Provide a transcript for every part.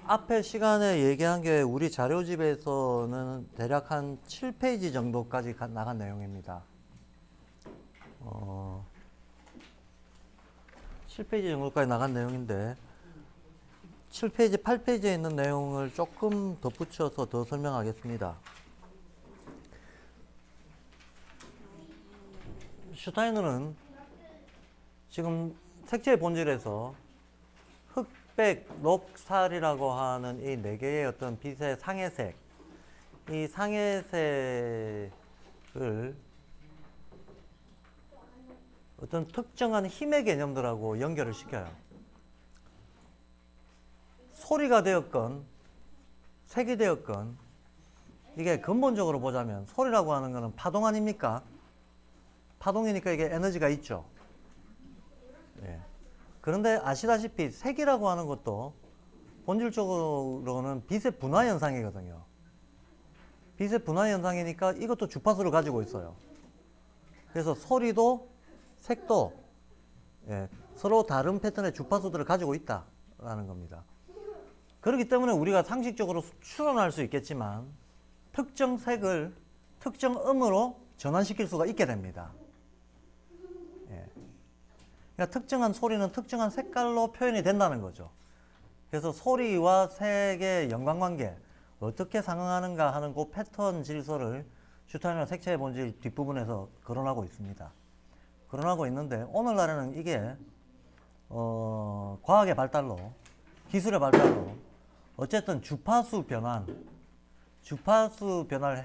앞에 시간에 얘기한 게 우리 자료집에서는 대략 한 7페이지 정도까지 나간 내용입니다. 7페이지 정도까지 나간 내용인데 7페이지, 8페이지에 있는 내용을 조금 덧붙여서 더 설명하겠습니다. 슈타이너는 지금 색채의 본질에서 흑백, 녹살이라고 하는 이 네 개의 어떤 빛의 상해색, 이 상해색을 어떤 특정한 힘의 개념들하고 연결을 시켜요. 소리가 되었건 색이 되었건 이게 근본적으로 보자면 소리라고 하는 것은 파동 아닙니까? 파동이니까 이게 에너지가 있죠. 예. 그런데 아시다시피 색이라고 하는 것도 본질적으로는 빛의 분화 현상이거든요. 빛의 분화 현상이니까 이것도 주파수를 가지고 있어요. 그래서 소리도 색도 서로 다른 패턴의 주파수들을 가지고 있다라는 겁니다. 그렇기 때문에 우리가 상식적으로 추론할 수 있겠지만 특정 색을 특정 음으로 전환시킬 수가 있게 됩니다. 그러니까 특정한 소리는 특정한 색깔로 표현이 된다는 거죠. 그래서 소리와 색의 연관관계, 어떻게 상응하는가 하는 그 패턴 질서를 슈타이너 색채의 본질 뒷부분에서 거론하고 있습니다. 거론하고 있는데 오늘날에는 이게 과학의 발달로, 기술의 발달로 어쨌든 주파수 변화를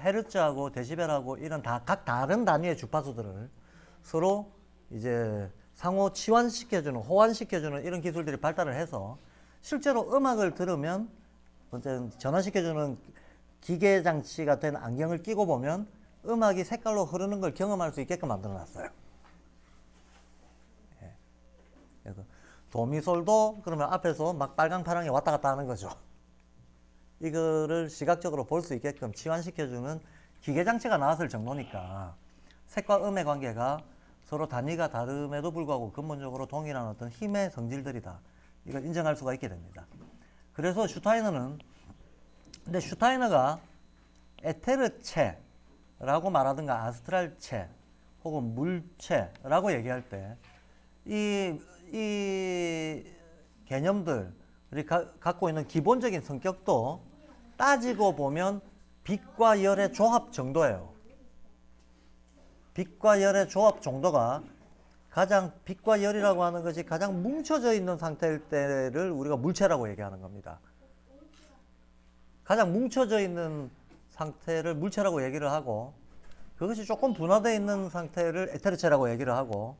헤르츠하고 데시벨하고 이런 각 다른 단위의 주파수들을 서로 이제 상호 치환시켜주는, 호환시켜주는 이런 기술들이 발달을 해서 실제로 음악을 들으면 전환시켜주는 기계 장치가 된 안경을 끼고 보면 음악이 색깔로 흐르는 걸 경험할 수 있게끔 만들어 놨어요. 그래서 도미솔도 그러면 앞에서 막 빨강 파랑이 왔다 갔다 하는 거죠. 이거를 시각적으로 볼 수 있게끔 치환시켜주는 기계 장치가 나왔을 정도니까 색과 음의 관계가 서로 단위가 다름에도 불구하고 근본적으로 동일한 어떤 힘의 성질들이다. 이걸 인정할 수가 있게 됩니다. 그래서 근데 슈타이너가 에테르체라고 말하든가 아스트랄체 혹은 물체라고 얘기할 때 이 개념들이 갖고 있는 기본적인 성격도 따지고 보면 빛과 열의 조합 정도예요. 빛과 열의 조합 정도가 빛과 열이라고 하는 것이 가장 뭉쳐져 있는 상태일 때를 우리가 물체라고 얘기하는 겁니다. 가장 뭉쳐져 있는 상태를 물체라고 얘기를 하고 그것이 조금 분화되어 있는 상태를 에테르체라고 얘기를 하고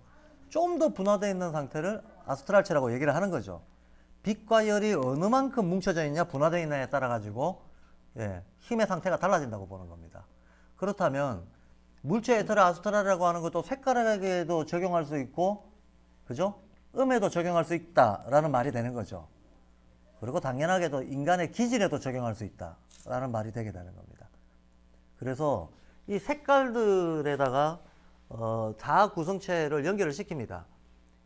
좀 더 분화되어 있는 상태를 아스트랄체라고 얘기를 하는 거죠. 빛과 열이 어느 만큼 뭉쳐져 있냐 분화되어 있냐에 따라 가지고 힘의 상태가 달라진다고 보는 겁니다. 그렇다면 물체 에테르 아스트랄이라고 하는 것도 색깔에게도 적용할 수 있고 그죠? 음에도 적용할 수 있다라는 말이 되는 거죠. 그리고 당연하게도 인간의 기질에도 적용할 수 있다라는 말이 되게 되는 겁니다. 그래서 이 색깔들에다가 다 구성체를 연결을 시킵니다.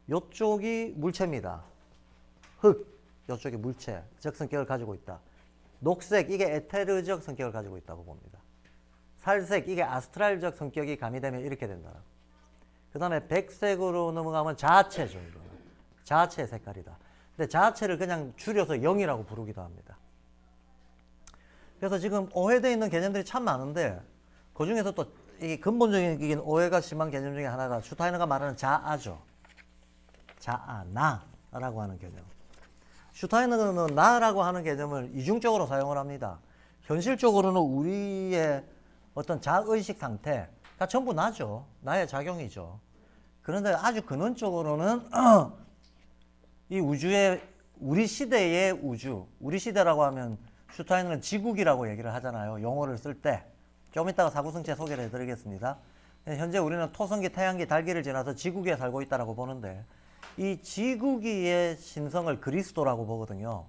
요쪽이 물체입니다. 흑, 요쪽이 물체적 성격을 가지고 있다. 녹색, 이게 에테르적 성격을 가지고 있다고 봅니다. 살색, 이게 아스트랄적 성격이 가미되면 이렇게 된다. 그 다음에 백색으로 넘어가면 자아체죠. 자아체의 색깔이다. 근데 자아체를 그냥 줄여서 0이라고 부르기도 합니다. 그래서 지금 오해되어 있는 개념들이 참 많은데 그 중에서 또 이 근본적인 오해가 심한 개념 중에 하나가 슈타이너가 말하는 자아죠. 자아, 나라고 하는 개념. 슈타이너는 나라고 하는 개념을 이중적으로 사용을 합니다. 현실적으로는 우리의 어떤 자의식 상태가 전부 나죠. 나의 작용이죠. 그런데 아주 근원적으로는 이 우리 시대의 우주, 우리 시대라고 하면 슈타이너는 지국이라고 얘기를 하잖아요. 용어를 쓸 때. 좀 이따가 사구성체 소개를 해드리겠습니다. 현재 우리는 토성기, 태양기, 달기를 지나서 지구기에 살고 있다고 보는데 이 지구기의 신성을 그리스도라고 보거든요.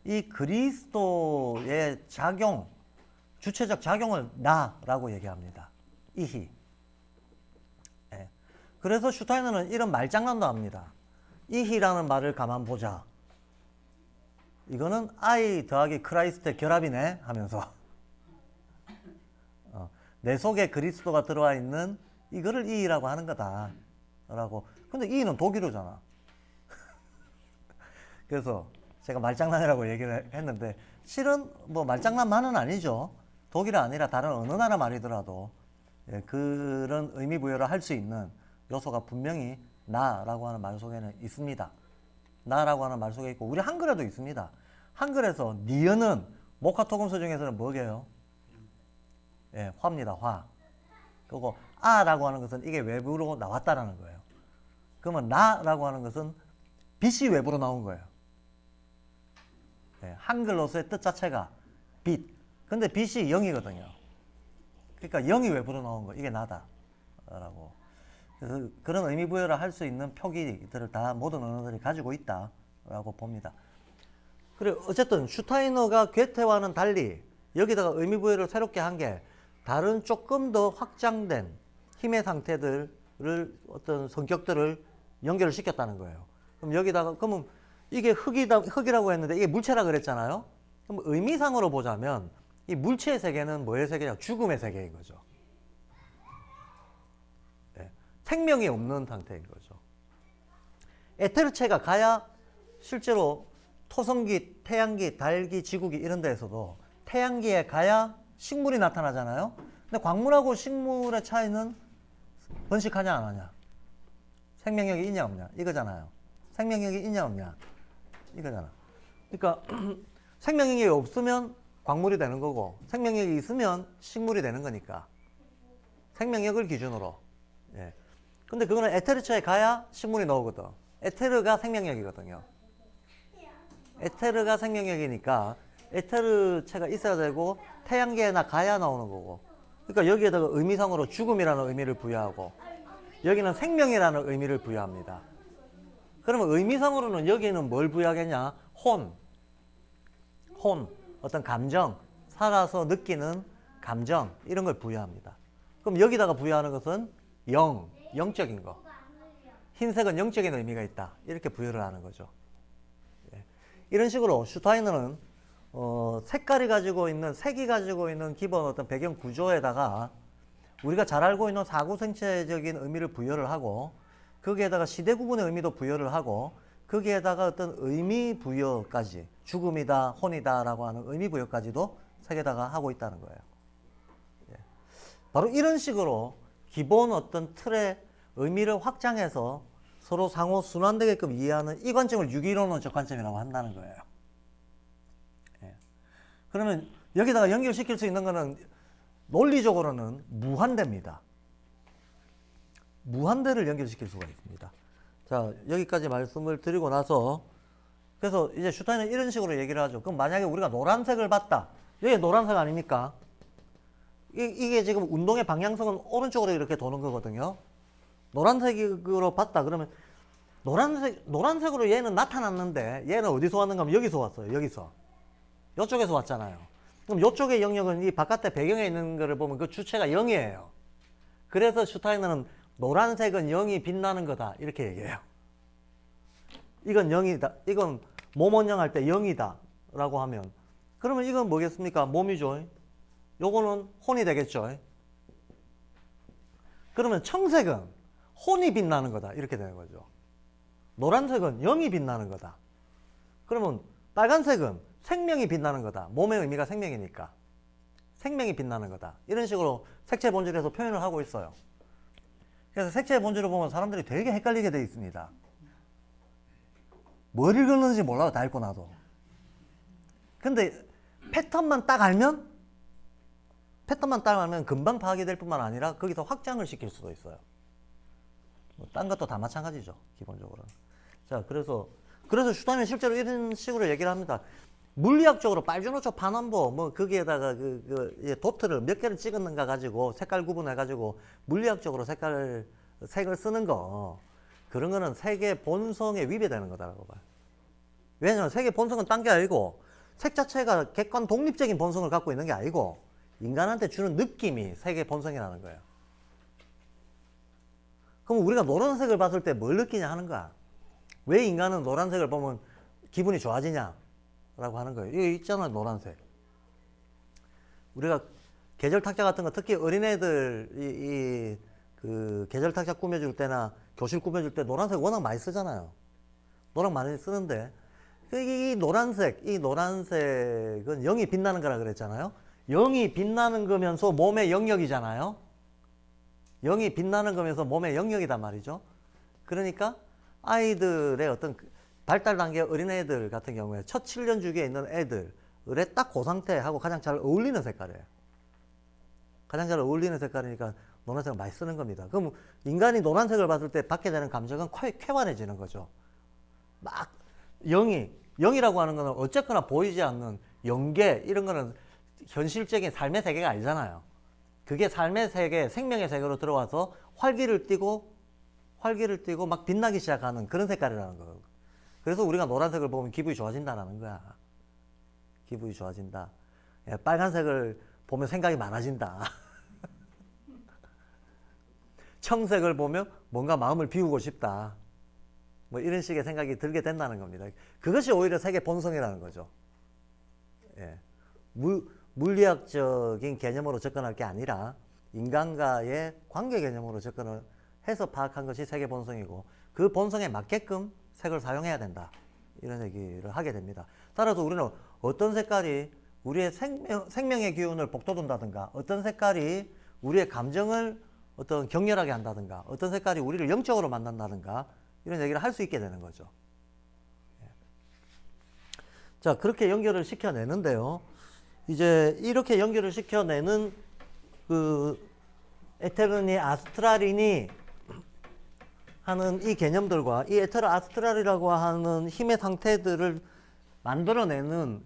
이 그리스도의 주체적 작용을 나라고 얘기합니다. 이히. 그래서 슈타이너는 이런 말장난도 합니다. 이히라는 말을 가만 보자. 이거는 I 더하기 크라이스트의 결합이네 하면서 내 속에 그리스도가 들어와 있는 이거를 E라고 하는 거다 라고. 근데 E는 독일어잖아. 그래서 제가 말장난이라고 얘기를 했는데 실은 뭐 말장난만은 아니죠. 독일이 아니라 다른 어느 나라 말이더라도 그런 의미 부여를 할 수 있는 요소가 분명히 나라고 하는 말 속에는 있습니다. 나라고 하는 말 속에 있고 우리 한글에도 있습니다. 한글에서 니은은 목화토금서 중에서는 뭐게요? 예, 화입니다. 화. 그리고 아라고 하는 것은 이게 외부로 나왔다라는 거예요. 그러면 나라고 하는 것은 빛이 외부로 나온 거예요. 예, 한글로서의 뜻 자체가 빛. 근데 빛이 0이거든요. 그러니까 0이 외부로 나온 거. 이게 나다라고. 그래서 그런 의미 부여를 할 수 있는 표기들을 다 모든 언어들이 가지고 있다라고 봅니다. 그리고 어쨌든 슈타이너가 괴테와는 달리 여기다가 의미 부여를 새롭게 한 게 다른 조금 더 확장된 힘의 상태들을 어떤 성격들을 연결을 시켰다는 거예요. 그럼 여기다가 그러면 이게 흙이라고 했는데 이게 물체라 그랬잖아요. 그럼 의미상으로 보자면 이 물체의 세계는 뭐의 세계냐? 죽음의 세계인 거죠. 네. 생명이 없는 상태인 거죠. 에테르체가 가야 실제로 토성기, 태양기, 달기, 지구기 이런 데에서도 태양기에 가야 식물이 나타나잖아요. 근데 광물하고 식물의 차이는 번식하냐 안 하냐? 생명력이 있냐 없냐? 이거잖아요. 생명력이 있냐 없냐? 이거잖아. 그러니까 생명력이 없으면 광물이 되는 거고 생명력이 있으면 식물이 되는 거니까 생명력을 기준으로. 예. 근데 그거는 에테르체에 가야 식물이 나오거든. 에테르가 생명력이거든요. 에테르가 생명력이니까 에테르체가 있어야 되고 태양계에나 가야 나오는 거고. 그러니까 여기에다가 의미상으로 죽음이라는 의미를 부여하고 여기는 생명이라는 의미를 부여합니다. 그러면 의미상으로는 여기는 뭘 부여하겠냐? 혼, 어떤 감정, 살아서 느끼는 감정 이런 걸 부여합니다. 그럼 여기다가 부여하는 것은 영적인 거. 흰색은 영적인 의미가 있다. 이렇게 부여를 하는 거죠. 예. 이런 식으로 슈타이너는 색이 가지고 있는 기본 어떤 배경 구조에다가 우리가 잘 알고 있는 사고생체적인 의미를 부여를 하고 거기에다가 시대 구분의 의미도 부여를 하고 거기에다가 어떤 의미 부여까지 죽음이다, 혼이다 라고 하는 의미 부여까지도 색에다가 하고 있다는 거예요. 예. 바로 이런 식으로 기본 어떤 틀의 의미를 확장해서 서로 상호 순환되게끔 이해하는 이 관점을 유기론론적 관점이라고 한다는 거예요. 예. 그러면 여기다가 연결시킬 수 있는 거는 논리적으로는 무한대입니다. 무한대를 연결시킬 수가 있습니다. 자, 여기까지 말씀을 드리고 나서 그래서 이제 슈타인은 이런 식으로 얘기를 하죠. 그럼 만약에 우리가 노란색을 봤다. 여기 노란색 아닙니까? 이게 지금 운동의 방향성은 오른쪽으로 이렇게 도는 거거든요. 노란색으로 봤다. 그러면 노란색으로 얘는 나타났는데 얘는 어디서 왔는가 하면 여기서 왔어요. 여기서. 이쪽에서 왔잖아요. 그럼 이쪽의 영역은 이 바깥에 배경에 있는 거를 보면 그 주체가 0이에요. 그래서 슈타이너는 노란색은 0이 빛나는 거다. 이렇게 얘기해요. 이건 0이다. 이건 모몬영 할 때 0이다. 라고 하면 그러면 이건 뭐겠습니까? 몸이죠. 요거는 혼이 되겠죠. 그러면 청색은 혼이 빛나는 거다. 이렇게 되는 거죠. 노란색은 0이 빛나는 거다. 그러면 빨간색은 생명이 빛나는 거다. 몸의 의미가 생명이니까. 생명이 빛나는 거다. 이런 식으로 색채 본질에서 표현을 하고 있어요. 그래서 색채 본질을 보면 사람들이 되게 헷갈리게 되어 있습니다. 뭘 읽었는지 몰라요. 다 읽고 나도. 근데 패턴만 딱 알면 금방 파악이 될 뿐만 아니라 거기서 확장을 시킬 수도 있어요. 딴 것도 다 마찬가지죠. 기본적으로는. 자, 그래서 슈타인은 실제로 이런 식으로 얘기를 합니다. 물리학적으로 빨주노초 반원보 뭐 거기에다가 도트를 몇 개를 찍었는가 가지고 색깔 구분해 가지고 물리학적으로 색을 쓰는 거 그런 거는 색의 본성에 위배되는 거다라고 봐요. 왜냐하면 색의 본성은 딴 게 아니고 색 자체가 객관 독립적인 본성을 갖고 있는 게 아니고 인간한테 주는 느낌이 색의 본성이라는 거예요. 그럼 우리가 노란색을 봤을 때 뭘 느끼냐 하는 거야. 왜 인간은 노란색을 보면 기분이 좋아지냐 하는 거예요. 이거 있잖아요, 노란색. 우리가 계절 탁자 같은 거, 특히 어린애들 그 계절 탁자 꾸며줄 때나 교실 꾸며줄 때 노란색 워낙 많이 쓰잖아요. 노랑 많이 쓰는데 이 노란색은 영이 빛나는 거라 그랬잖아요. 영이 빛나는 거면서 몸의 영역이잖아요. 영이 빛나는 거면서 몸의 영역이단 말이죠. 그러니까 아이들의 어떤 발달 단계 어린애들 같은 경우에 첫 7년 주기에 있는 애들의 딱 그 상태하고 가장 잘 어울리는 색깔이에요. 가장 잘 어울리는 색깔이니까 노란색을 많이 쓰는 겁니다. 그럼 인간이 노란색을 봤을 때 받게 되는 감정은 쾌활해지는 거죠. 막 영이라고 하는 거는 어쨌거나 보이지 않는 영계 이런 거는 현실적인 삶의 세계가 아니잖아요. 그게 삶의 세계, 생명의 세계로 들어와서 활기를 띠고 막 빛나기 시작하는 그런 색깔이라는 거예요. 그래서 우리가 노란색을 보면 기분이 좋아진다는 거야. 기분이 좋아진다. 예, 빨간색을 보면 생각이 많아진다. 청색을 보면 뭔가 마음을 비우고 싶다. 뭐 이런 식의 생각이 들게 된다는 겁니다. 그것이 오히려 세계 본성이라는 거죠. 예. 물리학적인 개념으로 접근할 게 아니라 인간과의 관계 개념으로 접근을 해서 파악한 것이 세계 본성이고 그 본성에 맞게끔 색을 사용해야 된다. 이런 얘기를 하게 됩니다. 따라서 우리는 어떤 색깔이 우리의 생명의 기운을 북돋운다든가 어떤 색깔이 우리의 감정을 어떤 격렬하게 한다든가 어떤 색깔이 우리를 영적으로 만난다든가 이런 얘기를 할 수 있게 되는 거죠. 자, 그렇게 연결을 시켜내는데요. 이제 이렇게 연결을 시켜내는 그 에테르니 아스트랄이니 하는 이 개념들과 이 에테르 아스트랄이라고 하는 힘의 상태들을 만들어내는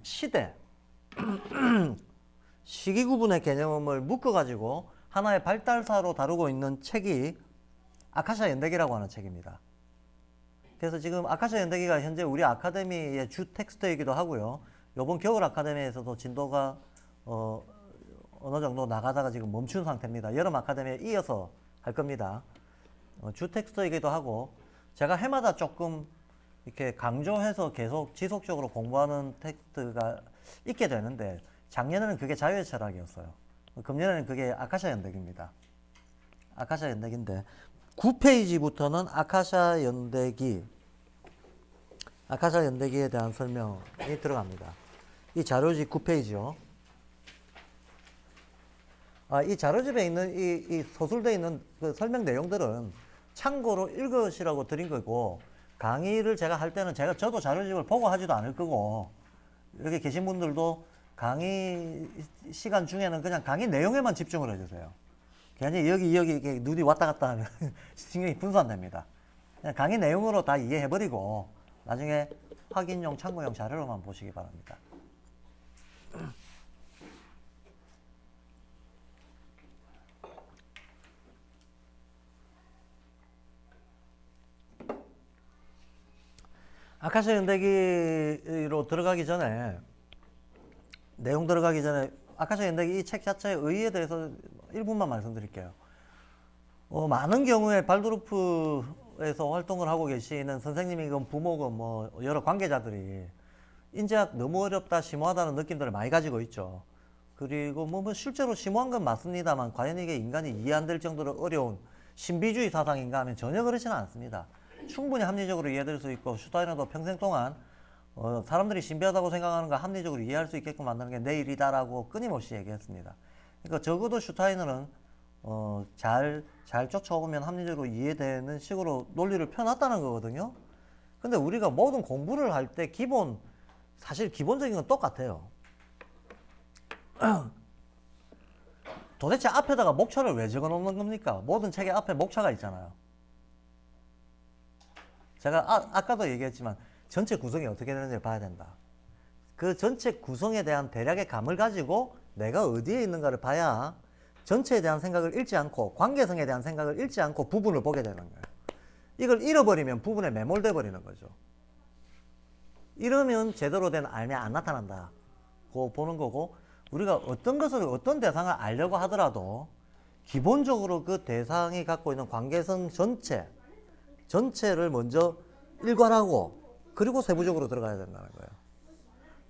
시기 구분의 개념을 묶어가지고 하나의 발달사로 다루고 있는 책이 아카샤 연대기라고 하는 책입니다. 그래서 지금 아카샤 연대기가 현재 우리 아카데미의 주 텍스트이기도 하고요. 이번 겨울 아카데미에서도 진도가 어느 정도 나가다가 지금 멈춘 상태입니다. 여름 아카데미에 이어서 할 겁니다. 주 텍스트이기도 하고 제가 해마다 조금 이렇게 강조해서 계속 지속적으로 공부하는 텍스트가 있게 되는데 작년에는 그게 자유의 철학이었어요. 금년에는 그게 아카샤 연대기입니다. 아카샤 연대기인데 9페이지부터는 아카샤 연대기에 대한 설명이 들어갑니다. 이 자료집 9페이지요. 이 자료집에 있는 이 서술되어 있는 그 설명 내용들은 참고로 읽으시라고 드린 거고 강의를 제가 할 때는 저도 자료집을 보고 하지도 않을 거고 여기 계신 분들도 강의 시간 중에는 그냥 강의 내용에만 집중을 해주세요. 괜히 여기 이렇게 눈이 왔다 갔다 하면 신경이 분산됩니다. 그냥 강의 내용으로 다 이해해버리고 나중에 확인용 참고용 자료로만 보시기 바랍니다. 아카샤 연대기로 들어가기 전에 아카샤 연대기 이 책 자체의 의의에 대해서 일부만 말씀드릴게요. 많은 경우에 발도르프에서 활동을 하고 계시는 선생님이건 부모건 뭐 여러 관계자들이 인재학 너무 어렵다 심오하다는 느낌들을 많이 가지고 있죠. 그리고 뭐 실제로 심오한 건 맞습니다만 과연 이게 인간이 이해 안 될 정도로 어려운 신비주의 사상인가 하면 전혀 그렇지는 않습니다. 충분히 합리적으로 이해될 수 있고 슈타이너도 평생 동안 사람들이 신비하다고 생각하는 거 합리적으로 이해할 수 있게끔 만드는 게 내 일이다라고 끊임없이 얘기했습니다. 그러니까 적어도 슈타이너는 잘 쫓아오면 합리적으로 이해되는 식으로 논리를 펴놨다는 거거든요. 근데 우리가 모든 공부를 할 때 사실 기본적인 건 똑같아요. 도대체 앞에다가 목차를 왜 적어 놓는 겁니까? 모든 책에 앞에 목차가 있잖아요. 제가 아까도 얘기했지만 전체 구성이 어떻게 되는지 봐야 된다. 그 전체 구성에 대한 대략의 감을 가지고 내가 어디에 있는가를 봐야 전체에 대한 생각을 잃지 않고 관계성에 대한 생각을 잃지 않고 부분을 보게 되는 거예요. 이걸 잃어버리면 부분에 매몰돼 버리는 거죠. 이러면 제대로 된 알미 안 나타난다고 보는 거고 우리가 어떤 것을 어떤 대상을 알려고 하더라도 기본적으로 그 대상이 갖고 있는 관계성 전체를 먼저 일관하고 그리고 세부적으로 들어가야 된다는 거예요.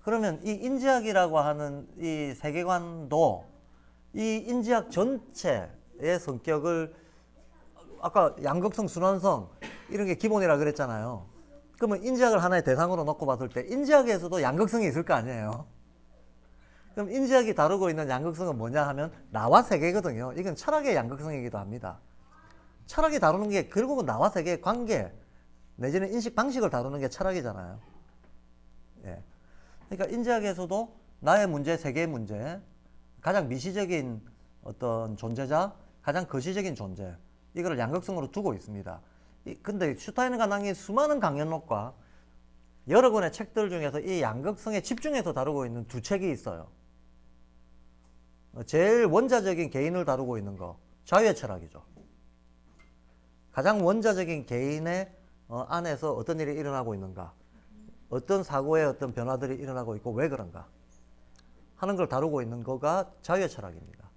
그러면 이 인지학이라고 하는 이 세계관도 이 인지학 전체의 성격을 아까 양극성, 순환성 이런 게 기본이라 그랬잖아요. 그러면 인지학을 하나의 대상으로 놓고 봤을 때 인지학에서도 양극성이 있을 거 아니에요. 그럼 인지학이 다루고 있는 양극성은 뭐냐 하면 나와 세계거든요. 이건 철학의 양극성이기도 합니다. 철학이 다루는 게 결국은 나와 세계의 관계 내지는 인식 방식을 다루는 게 철학이잖아요. 예. 그러니까 인지학에서도 나의 문제, 세계의 문제, 가장 미시적인 어떤 존재자, 가장 거시적인 존재, 이거를 양극성으로 두고 있습니다. 근데 슈타인과 낭의 수많은 강연록과 여러 권의 책들 중에서 이 양극성에 집중해서 다루고 있는 두 책이 있어요. 제일 원자적인 개인을 다루고 있는 거, 자유의 철학이죠. 가장 원자적인 개인의 안에서 어떤 일이 일어나고 있는가, 어떤 사고의 어떤 변화들이 일어나고 있고 왜 그런가 하는 걸 다루고 있는 거가 자유의 철학입니다.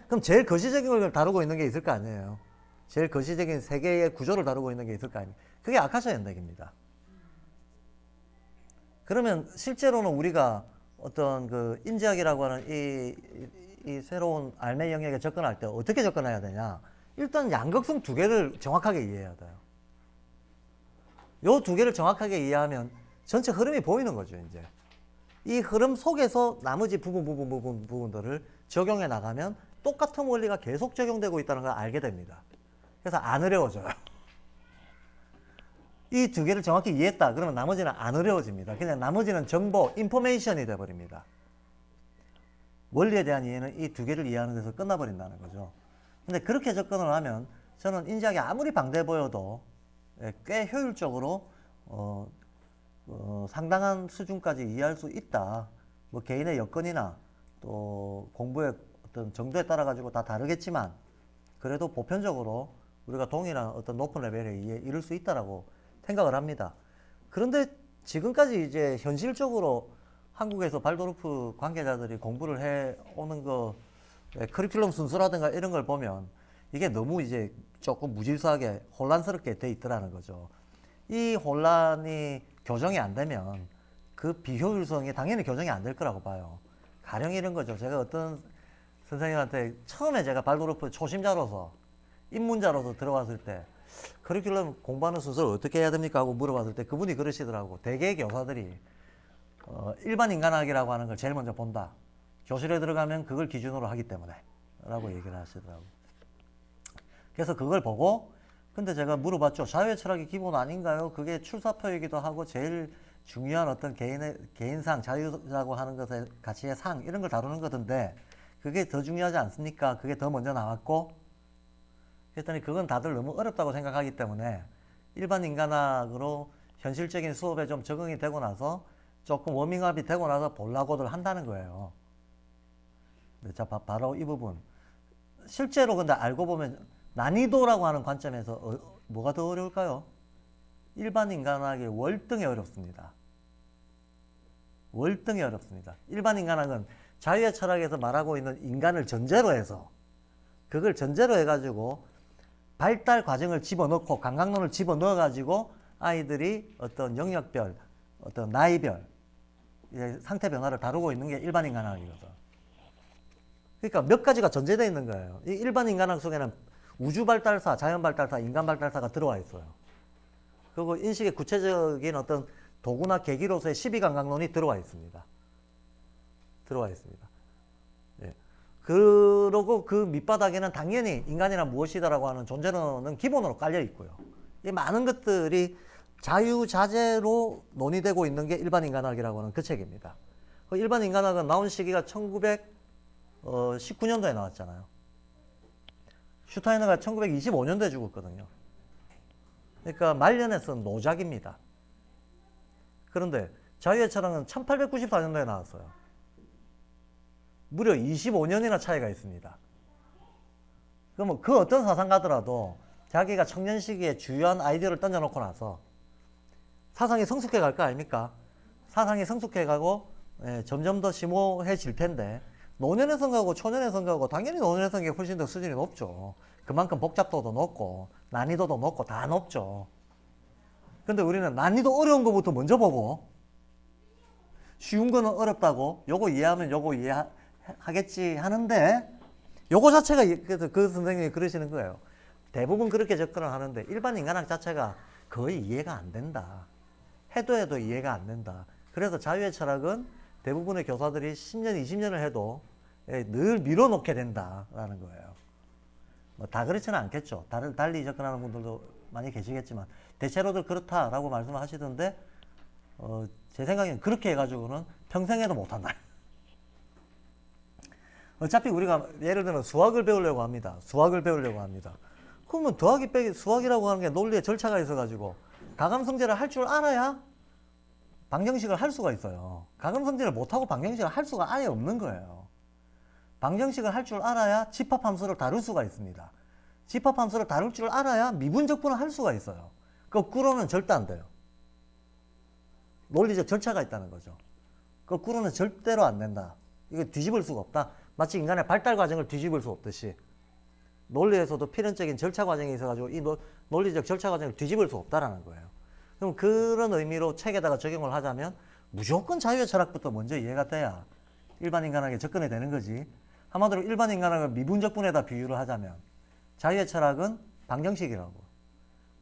그럼 제일 거시적인 걸 다루고 있는 게 있을 거 아니에요. 제일 거시적인 세계의 구조를 다루고 있는 게 있을 거 아니에요. 그게 아카시아 연대기입니다. 그러면 실제로는 우리가 어떤 그 인지학이라고 하는 이 새로운 알매 영역에 접근할 때 어떻게 접근해야 되냐? 일단 양극성 두 개를 정확하게 이해해야 돼요. 요 두 개를 정확하게 이해하면 전체 흐름이 보이는 거죠, 이제. 이 흐름 속에서 나머지 부분들을 적용해 나가면 똑같은 원리가 계속 적용되고 있다는 걸 알게 됩니다. 그래서 안 어려워져요. 이 두 개를 정확히 이해했다. 그러면 나머지는 안 어려워집니다. 그냥 나머지는 정보, 인포메이션이 돼버립니다. 원리에 대한 이해는 이 두 개를 이해하는 데서 끝나버린다는 거죠. 근데 그렇게 접근을 하면 저는 인지학이 아무리 방대해 보여도 꽤 효율적으로 상당한 수준까지 이해할 수 있다. 뭐 개인의 여건이나 또 공부의 어떤 정도에 따라 가지고 다 다르겠지만 그래도 보편적으로 우리가 동일한 어떤 높은 레벨에 이를 수 있다라고 생각을 합니다. 그런데 지금까지 이제 현실적으로 한국에서 발도르프 관계자들이 공부를 해 오는 거 커리큘럼 순서라든가 이런 걸 보면 이게 너무 이제 조금 무질서하게 혼란스럽게 돼 있더라는 거죠. 이 혼란이 교정이 안 되면 그 비효율성이 당연히 교정이 안 될 거라고 봐요. 가령 이런 거죠. 제가 어떤 선생님한테 처음에 제가 발도르프 초심자로서 입문자로서 들어왔을 때 커리큘럼 공부하는 순서를 어떻게 해야 됩니까? 하고 물어봤을 때 그분이 그러시더라고. 대개의 교사들이 일반 인간학이라고 하는 걸 제일 먼저 본다. 교실에 들어가면 그걸 기준으로 하기 때문에 라고 얘기를 하시더라고. 그래서 그걸 보고 근데 제가 물어봤죠. 자유의 철학이 기본 아닌가요? 그게 출사표이기도 하고 제일 중요한 어떤 개인상, 자유라고 하는 것의 가치의 상 이런 걸 다루는 거던데 그게 더 중요하지 않습니까? 그게 더 먼저 나왔고 그랬더니 그건 다들 너무 어렵다고 생각하기 때문에 일반 인간학으로 현실적인 수업에 좀 적응이 되고 나서 조금 워밍업이 되고 나서 보려고들 한다는 거예요. 자, 바로 이 부분. 실제로 근데 알고 보면 난이도라고 하는 관점에서 뭐가 더 어려울까요? 일반 인간학이 월등히 어렵습니다. 월등히 어렵습니다. 일반 인간학은 자유의 철학에서 말하고 있는 인간을 전제로 해서 그걸 전제로 해가지고 발달 과정을 집어넣고 감각론을 집어넣어가지고 아이들이 어떤 영역별, 어떤 나이별 상태 변화를 다루고 있는 게 일반 인간학이거든. 그러니까 몇 가지가 전제되어 있는 거예요. 이 일반 인간학 속에는 우주 발달사, 자연 발달사, 인간 발달사가 들어와 있어요. 그리고 인식의 구체적인 어떤 도구나 계기로서의 12감각론이 들어와 있습니다. 들어와 있습니다. 예. 그러고 그 밑바닥에는 당연히 인간이란 무엇이다라고 하는 존재론은 기본으로 깔려 있고요. 이 많은 것들이 자유자재로 논의되고 있는 게 일반 인간학이라고 하는 그 책입니다. 그 일반 인간학은 나온 시기가 1919년도에 나왔잖아요. 슈타이너가 1925년도에 죽었거든요. 그러니까 말년에 쓴 노작입니다. 그런데 자유의 철학은 1894년도에 나왔어요. 무려 25년이나 차이가 있습니다. 그러면 그 어떤 사상가더라도 자기가 청년 시기에 주요한 아이디어를 던져놓고 나서 사상이 성숙해 갈 거 아닙니까? 사상이 성숙해 가고 점점 더 심오해질 텐데 노년의 성가고 초년의 성가고 당연히 노년의 성이 훨씬 더 수준이 높죠. 그만큼 복잡도도 높고 난이도도 높고 다 높죠. 근데 우리는 난이도 어려운 것부터 먼저 보고 쉬운 거는 어렵다고, 요거 이해하면 요거 이해하겠지 하는데, 요거 자체가, 그래서 그 선생님이 그러시는 거예요. 대부분 그렇게 접근을 하는데 일반 인간학 자체가 거의 이해가 안 된다. 해도 이해가 안 된다. 그래서 자유의 철학은 대부분의 교사들이 10년, 20년을 해도 늘 밀어놓게 된다라는 거예요. 뭐 다 그렇지는 않겠죠. 달리 접근하는 분들도 많이 계시겠지만 대체로들 그렇다라고 말씀을 하시던데 제 생각에는 그렇게 해가지고는 평생에도 못한다. 어차피 우리가 예를 들면 수학을 배우려고 합니다. 수학을 배우려고 합니다. 그러면 더하기 빼기 수학이라고 하는 게 논리에 절차가 있어가지고 가감성제를 할 줄 알아야 방정식을 할 수가 있어요. 가감성제를 못하고 방정식을 할 수가 아예 없는 거예요. 방정식을 할 줄 알아야 집합함수를 다룰 수가 있습니다. 집합함수를 다룰 줄 알아야 미분적분을 할 수가 있어요. 거꾸로는 절대 안 돼요. 논리적 절차가 있다는 거죠. 거꾸로는 절대로 안 된다. 이거 뒤집을 수가 없다. 마치 인간의 발달 과정을 뒤집을 수 없듯이 논리에서도 필연적인 절차 과정이 있어가지고 이 논리적 절차 과정을 뒤집을 수 없다라는 거예요. 그럼 그런 의미로 책에다가 적용을 하자면 무조건 자유의 철학부터 먼저 이해가 돼야 일반 인간학에 접근이 되는 거지. 한마디로 일반 인간학을 미분적분에다 비유를 하자면 자유의 철학은 방정식이라고.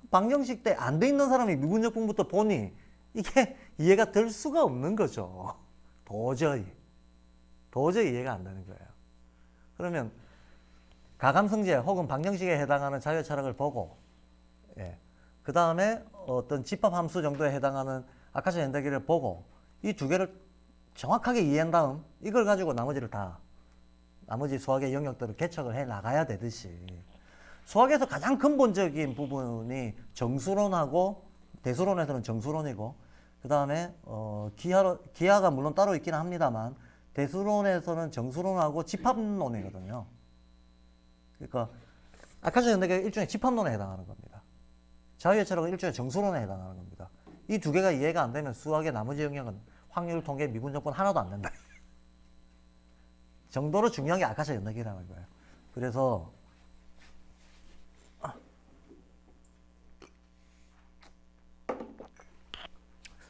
방정식 때 안 돼 있는 사람이 미분적분부터 보니 이게 이해가 될 수가 없는 거죠. 도저히 이해가 안 되는 거예요. 그러면 가감성제 혹은 방정식에 해당하는 자유의 철학을 보고 그 다음에 어떤 집합함수 정도에 해당하는 아카시 현대기를 보고 이 두 개를 정확하게 이해한 다음 이걸 가지고 나머지 수학의 영역들을 개척을 해 나가야 되듯이 수학에서 가장 근본적인 부분이 정수론하고 대수론에서는 정수론이고 그 다음에 기하가 물론 따로 있기는 합니다만 대수론에서는 정수론하고 집합론이거든요. 그러니까 아카시 현대기가 일종의 집합론에 해당하는 겁니다. 자유의 철학은 일종의 정수론에 해당하는 겁니다. 이 두 개가 이해가 안 되면 수학의 나머지 영역은 확률, 통계, 미분적분 하나도 안 된다. 정도로 중요한 게 아카시 현대기라는 거예요. 그래서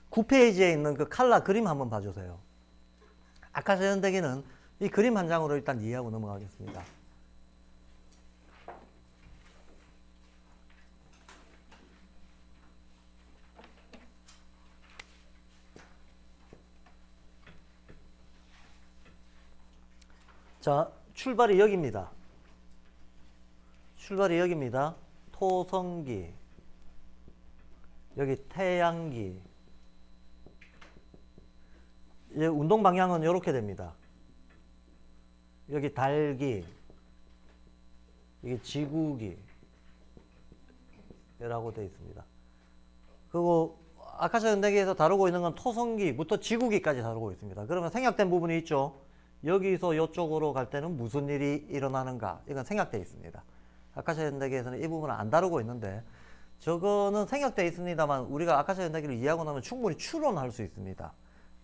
9페이지에 있는 그 칼라 그림 한번 봐주세요. 아카시 현대기는 이 그림 한 장으로 일단 이해하고 넘어가겠습니다. 자, 출발이 여기입니다. 출발이 여기입니다. 토성기, 여기 태양기. 이제 운동 방향은 이렇게 됩니다. 여기 달기, 여기 지구기 라고 되어 있습니다. 그리고 아카시 현대기에서 다루고 있는 건 토성기부터 지구기까지 다루고 있습니다. 그러면 생략된 부분이 있죠. 여기서 이쪽으로 갈 때는 무슨 일이 일어나는가, 이건 생략되어 있습니다. 아카시 현대기에서는 이 부분을 안 다루고 있는데 저거는 생략되어 있습니다만 우리가 아카시 현대기를 이해하고 나면 충분히 추론할 수 있습니다.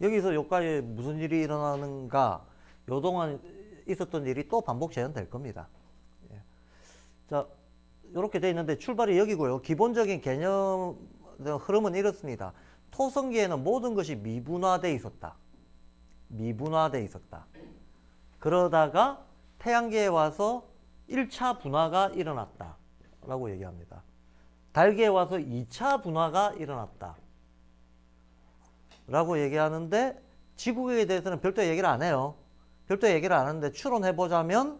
여기서 여기까지 무슨 일이 일어나는가, 요동안 있었던 일이 또 반복 재현될 겁니다. 자, 이렇게 되어 있는데 출발이 여기고요. 기본적인 개념 흐름은 이렇습니다. 토성기에는 모든 것이 미분화되어 있었다. 미분화되어 있었다. 그러다가 태양계에 와서 1차 분화가 일어났다 라고 얘기합니다. 달계에 와서 2차 분화가 일어났다 라고 얘기하는데 지구계에 대해서는 별도 얘기를 안 해요. 별도 얘기를 안 하는데 추론해보자면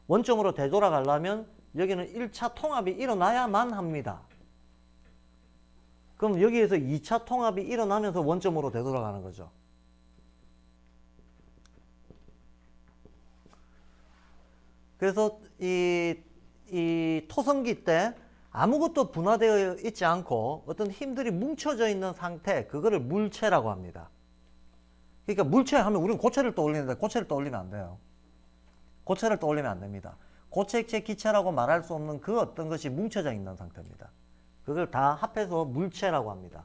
원점으로 되돌아가려면 여기는 1차 통합이 일어나야만 합니다. 그럼 여기에서 2차 통합이 일어나면서 원점으로 되돌아가는 거죠. 그래서 이 토성기 때 아무것도 분화되어 있지 않고 어떤 힘들이 뭉쳐져 있는 상태, 그거를 물체라고 합니다. 그러니까 물체 하면 우리는 고체를 떠올리는데 고체를 떠올리면 안 돼요. 고체를 떠올리면 안 됩니다. 고체액체, 기체라고 말할 수 없는 그 어떤 것이 뭉쳐져 있는 상태입니다. 그걸 다 합해서 물체라고 합니다.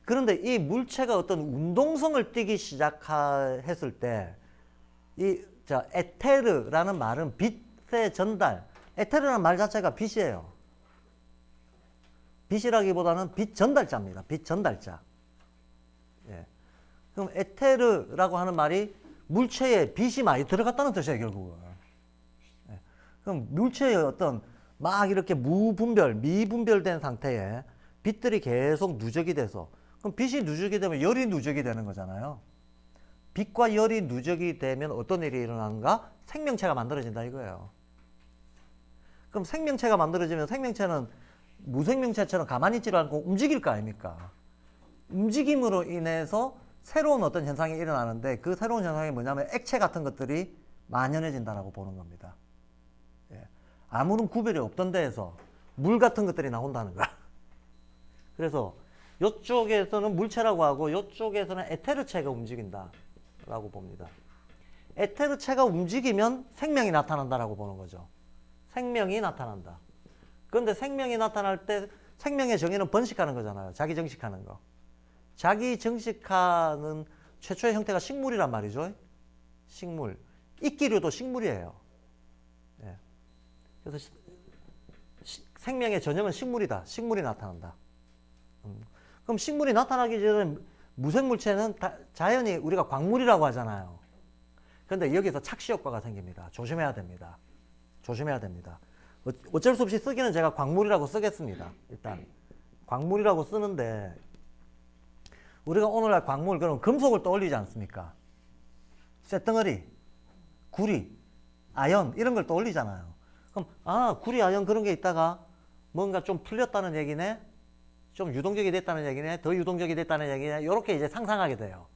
그런데 이 물체가 어떤 운동성을 띠기 시작했을 때 에테르라는 말은 빛의 전달, 에테르라는 말 자체가 빛이에요. 빛이라기보다는 빛 전달자입니다. 빛 전달자. 예. 그럼 에테르라고 하는 말이 물체에 빛이 많이 들어갔다는 뜻이에요, 결국은. 예. 그럼 물체의 어떤 막 이렇게 미분별된 상태에 빛들이 계속 누적이 돼서, 그럼 빛이 누적이 되면 열이 누적이 되는 거잖아요. 빛과 열이 누적이 되면 어떤 일이 일어나는가? 생명체가 만들어진다 이거예요. 그럼 생명체가 만들어지면 생명체는 무생명체처럼 가만히 있지 않고 움직일 거 아닙니까? 움직임으로 인해서 새로운 어떤 현상이 일어나는데, 그 새로운 현상이 뭐냐면 액체 같은 것들이 만연해진다라고 보는 겁니다. 예. 아무런 구별이 없던 데에서 물 같은 것들이 나온다는 거야. 그래서 이쪽에서는 물체라고 하고 이쪽에서는 에테르체가 움직인다라고 봅니다. 에테르체가 움직이면 생명이 나타난다라고 보는 거죠. 생명이 나타난다. 그런데 생명이 나타날 때 생명의 정의는 번식하는 거잖아요. 자기 정식하는 거. 자기 정식하는 최초의 형태가 식물이란 말이죠. 식물. 이끼류도 식물이에요. 예. 그래서 생명의 전형은 식물이다. 식물이 나타난다. 그럼 식물이 나타나기 전에 무생물체는 자연히 우리가 광물이라고 하잖아요. 그런데 여기서 착시 효과가 생깁니다. 조심해야 됩니다. 조심해야 됩니다. 어쩔 수 없이 쓰기는 제가 광물이라고 쓰겠습니다. 일단 광물이라고 쓰는데, 우리가 오늘날 광물, 그럼 금속을 떠올리지 않습니까? 쇳덩어리, 구리, 아연 이런 걸 떠올리잖아요. 그럼 구리, 아연 그런 게 있다가 뭔가 좀 풀렸다는 얘기네, 좀 유동적이 됐다는 얘기네, 더 유동적이 됐다는 얘기네, 이렇게 이제 상상하게 돼요.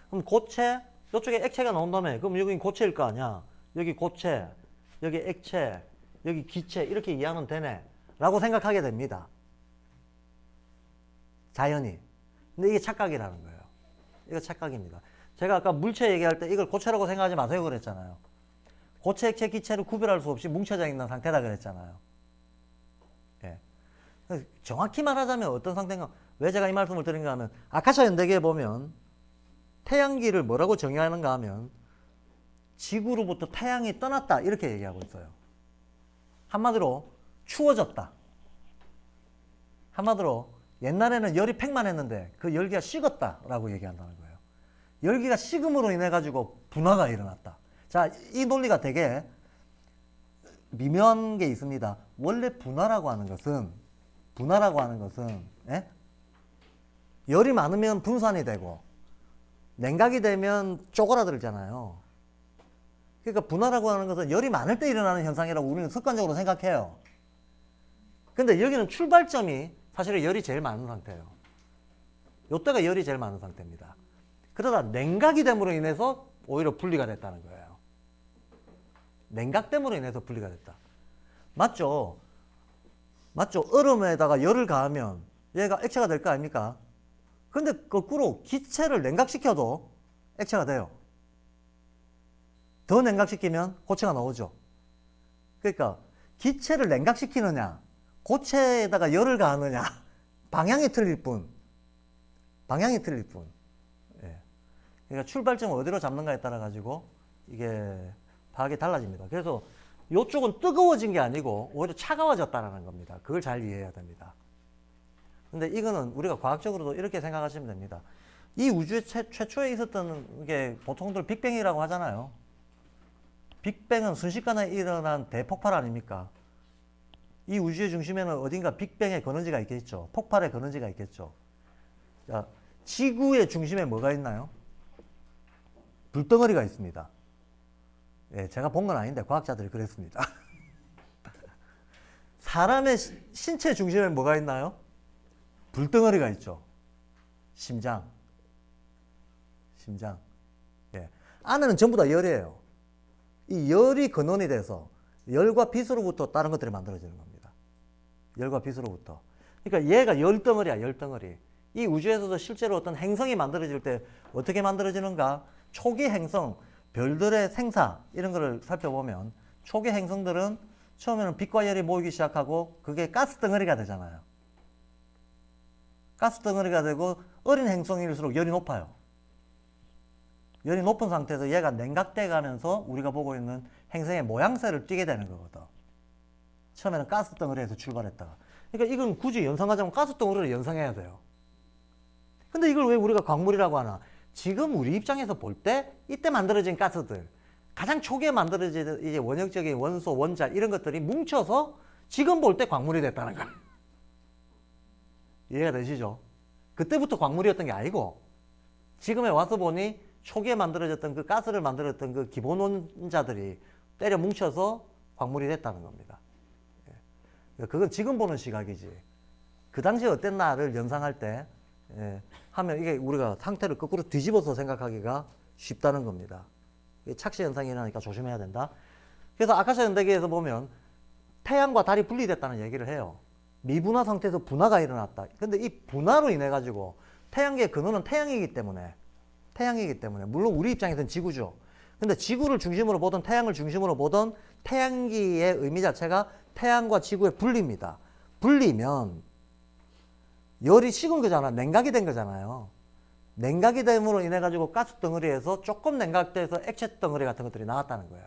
그럼 고체, 이쪽에 액체가 나온다며. 그럼 여기 고체일 거 아니야. 여기 고체, 여기 액체, 여기 기체, 이렇게 이해하면 되네 라고 생각하게 됩니다. 자연히. 근데 이게 착각이라는 거예요. 이거 착각입니다. 제가 아까 물체 얘기할 때 이걸 고체라고 생각하지 마세요 그랬잖아요. 고체, 액체, 기체를 구별할 수 없이 뭉쳐져 있는 상태다 그랬잖아요. 예. 정확히 말하자면 어떤 상태인가? 왜 제가 이 말씀을 드린가 하면, 아카샤 연대기에 보면 태양기를 뭐라고 정의하는가 하면 지구로부터 태양이 떠났다 이렇게 얘기하고 있어요. 한마디로 추워졌다. 한마디로 옛날에는 열이 팽만했는데 그 열기가 식었다라고 얘기한다는 거예요. 열기가 식음으로 인해 가지고 분화가 일어났다. 자, 이 논리가 되게 미묘한 게 있습니다. 원래 분화라고 하는 것은 예? 열이 많으면 분산이 되고 냉각이 되면 쪼그라들잖아요. 그러니까 분화라고 하는 것은 열이 많을 때 일어나는 현상이라고 우리는 습관적으로 생각해요. 근데 여기는 출발점이 사실은 열이 제일 많은 상태예요. 이때가 열이 제일 많은 상태입니다. 그러다 냉각이 됨으로 인해서 오히려 분리가 됐다는 거예요. 냉각됨으로 인해서 분리가 됐다. 맞죠? 맞죠? 얼음에다가 열을 가하면 얘가 액체가 될 거 아닙니까? 근데 거꾸로 기체를 냉각시켜도 액체가 돼요. 더 냉각시키면 고체가 나오죠. 그러니까 기체를 냉각시키느냐, 고체에다가 열을 가하느냐, 방향이 틀릴 뿐. 방향이 틀릴 뿐. 예. 그러니까 출발점을 어디로 잡는가에 따라 가지고 이게 파악이 달라집니다. 그래서 이쪽은 뜨거워진 게 아니고 오히려 차가워졌다는 겁니다. 그걸 잘 이해해야 됩니다. 근데 이거는 우리가 과학적으로도 이렇게 생각하시면 됩니다. 이 우주의 최초에 있었던 게 보통들 빅뱅이라고 하잖아요. 빅뱅은 순식간에 일어난 대폭발 아닙니까? 이 우주의 중심에는 어딘가 빅뱅의 근원지가 있겠죠. 폭발의 근원지가 있겠죠. 자, 지구의 중심에 뭐가 있나요? 불덩어리가 있습니다. 예, 제가 본 건 아닌데 과학자들이 그랬습니다. 사람의 신체 중심에 뭐가 있나요? 불덩어리가 있죠. 심장. 예. 안에는 전부 다 열이에요. 이 열이 근원이 돼서 열과 빛으로부터 다른 것들이 만들어지는 겁니다. 열과 빛으로부터. 그러니까 얘가 열덩어리야, 열덩어리. 이 우주에서도 실제로 어떤 행성이 만들어질 때 어떻게 만들어지는가? 초기 행성, 별들의 생사 이런 거를 살펴보면 초기 행성들은 처음에는 빛과 열이 모이기 시작하고 그게 가스 덩어리가 되잖아요. 가스 덩어리가 되고 어린 행성일수록 열이 높아요. 열이 높은 상태에서 얘가 냉각돼 가면서 우리가 보고 있는 행성의 모양새를 띠게 되는 거거든. 처음에는 가스 덩어리에서 출발했다가. 그러니까 이건 굳이 연상하자면 가스 덩어리를 연상해야 돼요. 근데 이걸 왜 우리가 광물이라고 하나? 지금 우리 입장에서 볼 때 이때 만들어진 가스들, 가장 초기에 만들어진 이제 원형적인 원소, 원자 이런 것들이 뭉쳐서 지금 볼 때 광물이 됐다는 거야. 이해가 되시죠? 그때부터 광물이었던 게 아니고 지금에 와서 보니 초기에 만들어졌던 그 가스를 만들었던 그 기본 원자들이 때려 뭉쳐서 광물이 됐다는 겁니다. 그건 지금 보는 시각이지. 그 당시에 어땠나를 연상할 때 하면 이게 우리가 상태를 거꾸로 뒤집어서 생각하기가 쉽다는 겁니다. 착시 현상이 일어나니까 조심해야 된다. 그래서 아카시아 연대기에서 보면 태양과 달이 분리됐다는 얘기를 해요. 미분화 상태에서 분화가 일어났다. 근데 이 분화로 인해 가지고 태양계의 근원은 태양이기 때문에 물론 우리 입장에서는 지구죠. 근데 지구를 중심으로 보던 태양을 중심으로 보던 태양기의 의미 자체가 태양과 지구의 분리입니다. 분리면 열이 식은 거잖아. 냉각이 된 거잖아요. 냉각이 됨으로 인해 가지고 가스 덩어리에서 조금 냉각돼서 액체 덩어리 같은 것들이 나왔다는 거예요.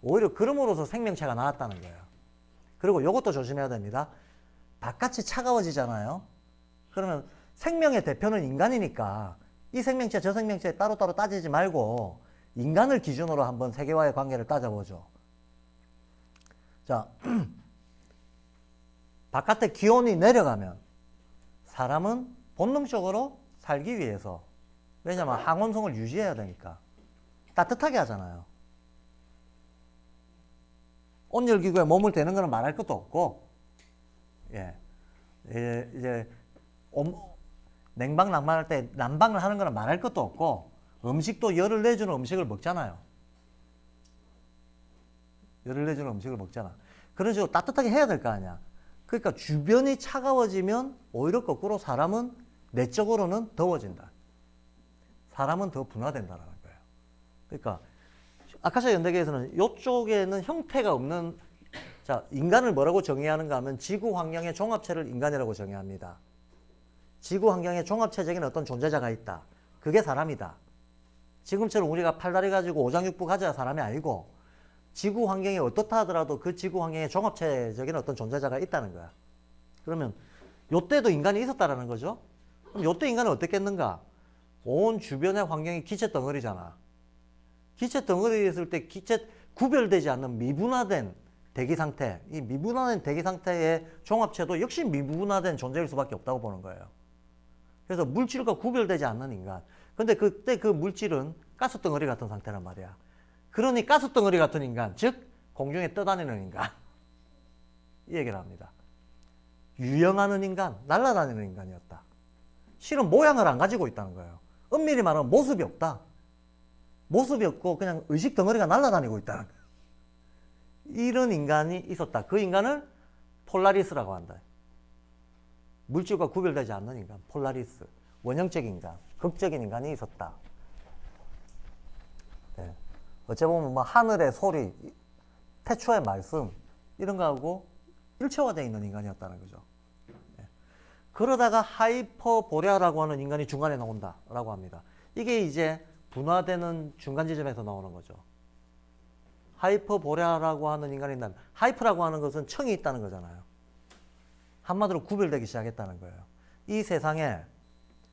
오히려 그럼으로써 생명체가 나왔다는 거예요. 그리고 이것도 조심해야 됩니다. 바깥이 차가워지잖아요. 그러면 생명의 대표는 인간이니까 이 생명체 저 생명체 따로따로 따지지 말고 인간을 기준으로 한번 세계와의 관계를 따져보죠. 자, 바깥에 기온이 내려가면 사람은 본능적으로 살기 위해서, 왜냐하면 항온성을 유지해야 되니까 따뜻하게 하잖아요. 온열기구에 몸을 대는 거는 말할 것도 없고, 이제 냉방 난방할 때 난방을 하는 거는 말할 것도 없고, 음식도 열을 내주는 음식을 먹잖아요. 열을 내주는 음식을 먹잖아. 그런 식으로 따뜻하게 해야 될 거 아니야. 그러니까 주변이 차가워지면 오히려 거꾸로 사람은 내적으로는 더워진다. 사람은 더 분화된다는 거예요. 그러니까 아카시아 연대기에서는 이쪽에는 형태가 없는, 자, 인간을 뭐라고 정의하는가 하면 지구 환경의 종합체를 인간이라고 정의합니다. 지구 환경의 종합체적인 어떤 존재자가 있다. 그게 사람이다. 지금처럼 우리가 팔다리 가지고 오장육부 가져야 사람이 아니고 지구 환경이 어떻다 하더라도 그 지구 환경의 종합체적인 어떤 존재자가 있다는 거야. 그러면 요때도 인간이 있었다라는 거죠. 그럼 요때 인간은 어땠겠는가? 온 주변의 환경이 기체 덩어리잖아. 기체 덩어리에 있을 때 기체 구별되지 않는 미분화된 대기 상태, 이 미분화된 대기 상태의 종합체도 역시 미분화된 존재일 수밖에 없다고 보는 거예요. 그래서 물질과 구별되지 않는 인간. 근데 그때 그 물질은 가스 덩어리 같은 상태란 말이야. 그러니 가스 덩어리 같은 인간, 즉 공중에 떠다니는 인간, 이 얘기를 합니다. 유영하는 인간, 날아다니는 인간이었다. 실은 모양을 안 가지고 있다는 거예요. 엄밀히 말하면 모습이 없다. 모습이 없고 그냥 의식 덩어리가 날아다니고 있다는 거예요. 이런 인간이 있었다. 그 인간을 폴라리스라고 한다. 물질과 구별되지 않는 인간, 폴라리스. 원형적 인간, 극적인 인간이 있었다. 네. 어째 보면 뭐 하늘의 소리, 태초의 말씀 이런 거하고 일체화되어 있는 인간이었다는 거죠. 네. 그러다가 하이퍼보레아라고 하는 인간이 중간에 나온다라고 합니다. 이게 이제 분화되는 중간 지점에서 나오는 거죠. 하이퍼보레아라고 하는 인간이 있다면, 하이퍼라고 하는 것은 청이 있다는 거잖아요. 한마디로 구별되기 시작했다는 거예요. 이 세상에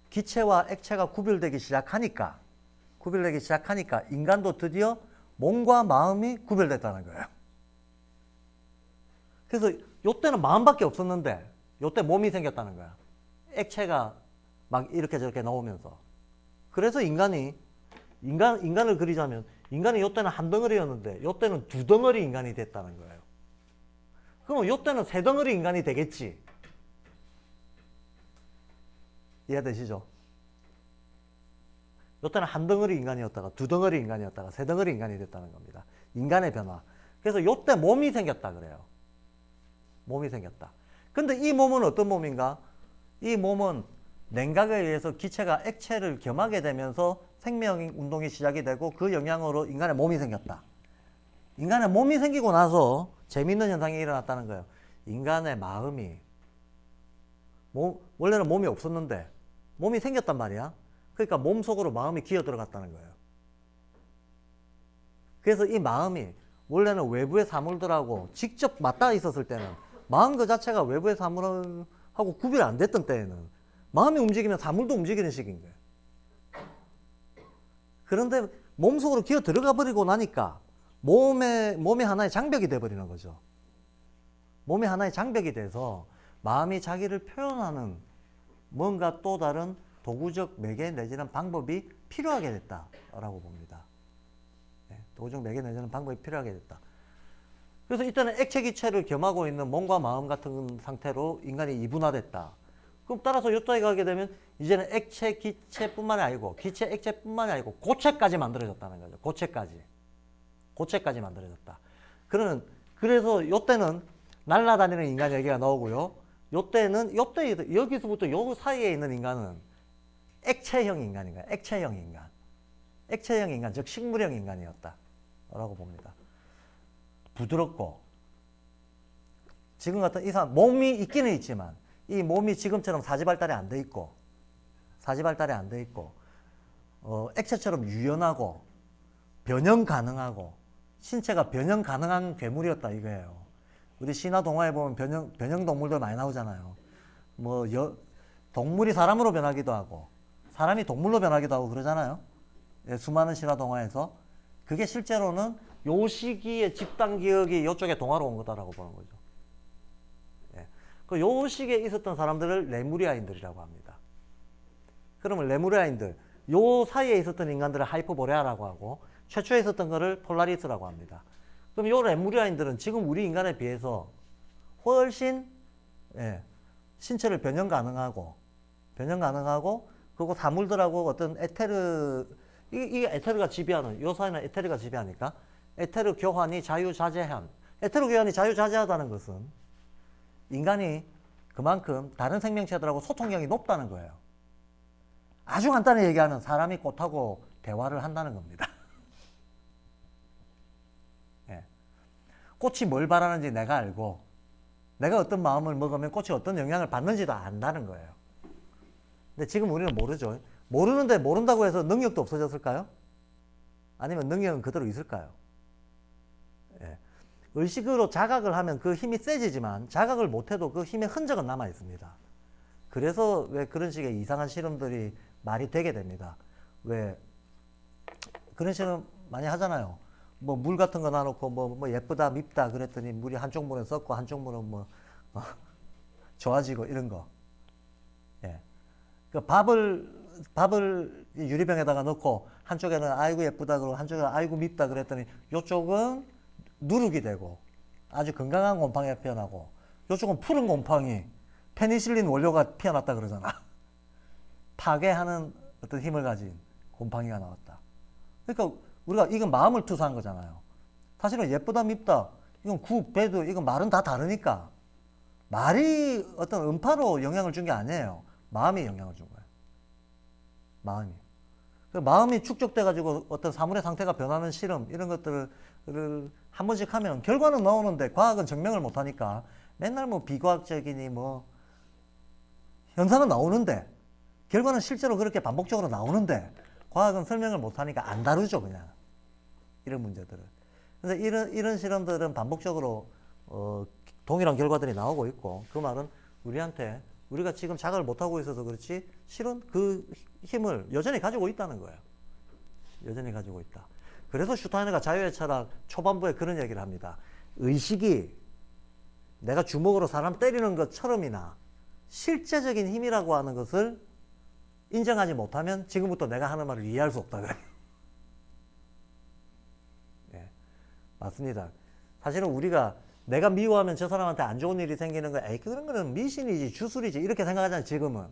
기체와 액체가 구별되기 시작하니까 인간도 드디어 몸과 마음이 구별됐다는 거예요. 그래서 요때는 마음밖에 없었는데 요때 몸이 생겼다는 거야. 액체가 막 이렇게 저렇게 나오면서. 그래서 인간을 그리자면 인간이 요때는 한 덩어리였는데 요때는 두 덩어리 인간이 됐다는 거예요. 그럼 요때는 세 덩어리 인간이 되겠지. 이해되시죠? 요때는 한 덩어리 인간이었다가 두 덩어리 인간이었다가 세 덩어리 인간이 됐다는 겁니다. 인간의 변화. 그래서 요때 몸이 생겼다 그래요. 몸이 생겼다. 근데 이 몸은 어떤 몸인가? 이 몸은 냉각에 의해서 기체가 액체를 겸하게 되면서 생명 운동이 시작이 되고 그 영향으로 인간의 몸이 생겼다. 인간의 몸이 생기고 나서 재미있는 현상이 일어났다는 거예요. 인간의 마음이, 원래는 몸이 없었는데 몸이 생겼단 말이야. 그러니까 몸 속으로 마음이 기어 들어갔다는 거예요. 그래서 이 마음이 원래는 외부의 사물들하고 직접 맞닿아 있었을 때는 마음 그 자체가 외부의 사물하고 구별이 안 됐던 때에는 마음이 움직이면 사물도 움직이는 식인 거예요. 그런데 몸속으로 기어 들어가 버리고 나니까 몸의 하나의 장벽이 돼 버리는 거죠. 몸의 하나의 장벽이 돼서 마음이 자기를 표현하는 뭔가 또 다른 도구적 매개 내지는 방법이 필요하게 됐다라고 봅니다. 도구적 매개 내지는 방법이 필요하게 됐다. 그래서 이때는 액체 기체를 겸하고 있는 몸과 마음 같은 상태로 인간이 이분화됐다. 그럼 따라서 이쪽에 가게 되면 이제는 액체 기체뿐만이 아니고 기체 액체뿐만이 아니고 고체까지 만들어졌다는 거죠. 고체까지 만들어졌다. 그래서 이때는 날아다니는 인간 얘기가 나오고요. 이때 여기서부터 요 사이에 있는 인간은 액체형 인간인 거예요. 액체형 인간, 즉 식물형 인간이었다라고 봅니다. 부드럽고 지금 같은 이상 몸이 있기는 있지만 이 몸이 지금처럼 사지발달이 안 돼 있고 액체처럼 유연하고 변형 가능하고 신체가 변형 가능한 괴물이었다 이거예요. 우리 신화 동화에 보면 변형 동물들 많이 나오잖아요. 동물이 사람으로 변하기도 하고 사람이 동물로 변하기도 하고 그러잖아요. 예, 수많은 신화 동화에서 그게 실제로는 요 시기에 집단 기억이 이쪽에 동화로 온 거다라고 보는 거죠. 예. 요 시기에 있었던 사람들을 레무리아인들이라고 합니다. 그러면 레무리아인들, 요 사이에 있었던 인간들을 하이퍼보레아라고 하고 최초에 있었던 거를 폴라리스라고 합니다. 그럼 요 레무리아인들은 지금 우리 인간에 비해서 훨씬 신체를 변형 가능하고 그리고 사물들하고 어떤 이게 에테르가 지배하는 요 사이는 에테르가 지배하니까 에테르 교환이 자유자재하다는 것은 인간이 그만큼 다른 생명체들하고 소통력이 높다는 거예요. 아주 간단히 얘기하면 사람이 꽃하고 대화를 한다는 겁니다. 예. 꽃이 뭘 바라는지 내가 알고 내가 어떤 마음을 먹으면 꽃이 어떤 영향을 받는지도 안다는 거예요. 근데 지금 우리는 모르죠. 모르는데 모른다고 해서 능력도 없어졌을까요? 아니면 능력은 그대로 있을까요? 예. 의식으로 자각을 하면 그 힘이 세지지만 자각을 못해도 그 힘의 흔적은 남아 있습니다. 그래서 왜 그런 식의 이상한 실험들이 말이 되게 됩니다. 왜 그런 실험 많이 하잖아요. 뭐 물 같은 거 놔놓고 뭐 예쁘다 밉다 그랬더니 물이 한쪽 물은 썩고 한쪽 물은 좋아지고 이런 거. 예. 그 밥을 유리병에다가 넣고 한쪽에는 아이고 예쁘다 그러고 한쪽에는 아이고 밉다 그랬더니 이쪽은 누룩이 되고 아주 건강한 곰팡이가 피어나고 이쪽은 푸른 곰팡이 페니실린 원료가 피어났다 그러잖아. 파괴하는 어떤 힘을 가진 곰팡이가 나왔다. 그러니까 우리가 이건 마음을 투사한 거잖아요. 사실은 예쁘다 밉다 이건 굿, 배드 이건 말은 다 다르니까 말이 어떤 음파로 영향을 준 게 아니에요. 마음이 영향을 준 거예요. 마음이 축적돼 가지고 어떤 사물의 상태가 변하는 실험 이런 것들을 한 번씩 하면 결과는 나오는데 과학은 증명을 못 하니까 맨날 비과학적이니 현상은 나오는데 결과는 실제로 그렇게 반복적으로 나오는데 과학은 설명을 못 하니까 안 다루죠 그냥 이런 문제들을. 그래서 이런 실험들은 반복적으로 동일한 결과들이 나오고 있고 그 말은 우리가 지금 자각을 못하고 있어서 그렇지 실은 그 힘을 여전히 가지고 있다는 거예요. 여전히 가지고 있다. 그래서 슈타이너가 자유의 철학 초반부에 그런 얘기를 합니다. 의식이 내가 주먹으로 사람 때리는 것처럼이나 실제적인 힘이라고 하는 것을 인정하지 못하면 지금부터 내가 하는 말을 이해할 수 없다 그래요. 네, 맞습니다. 사실은 우리가 내가 미워하면 저 사람한테 안 좋은 일이 생기는 거야. 에이, 그런 거는 미신이지, 주술이지. 이렇게 생각하잖아요, 지금은.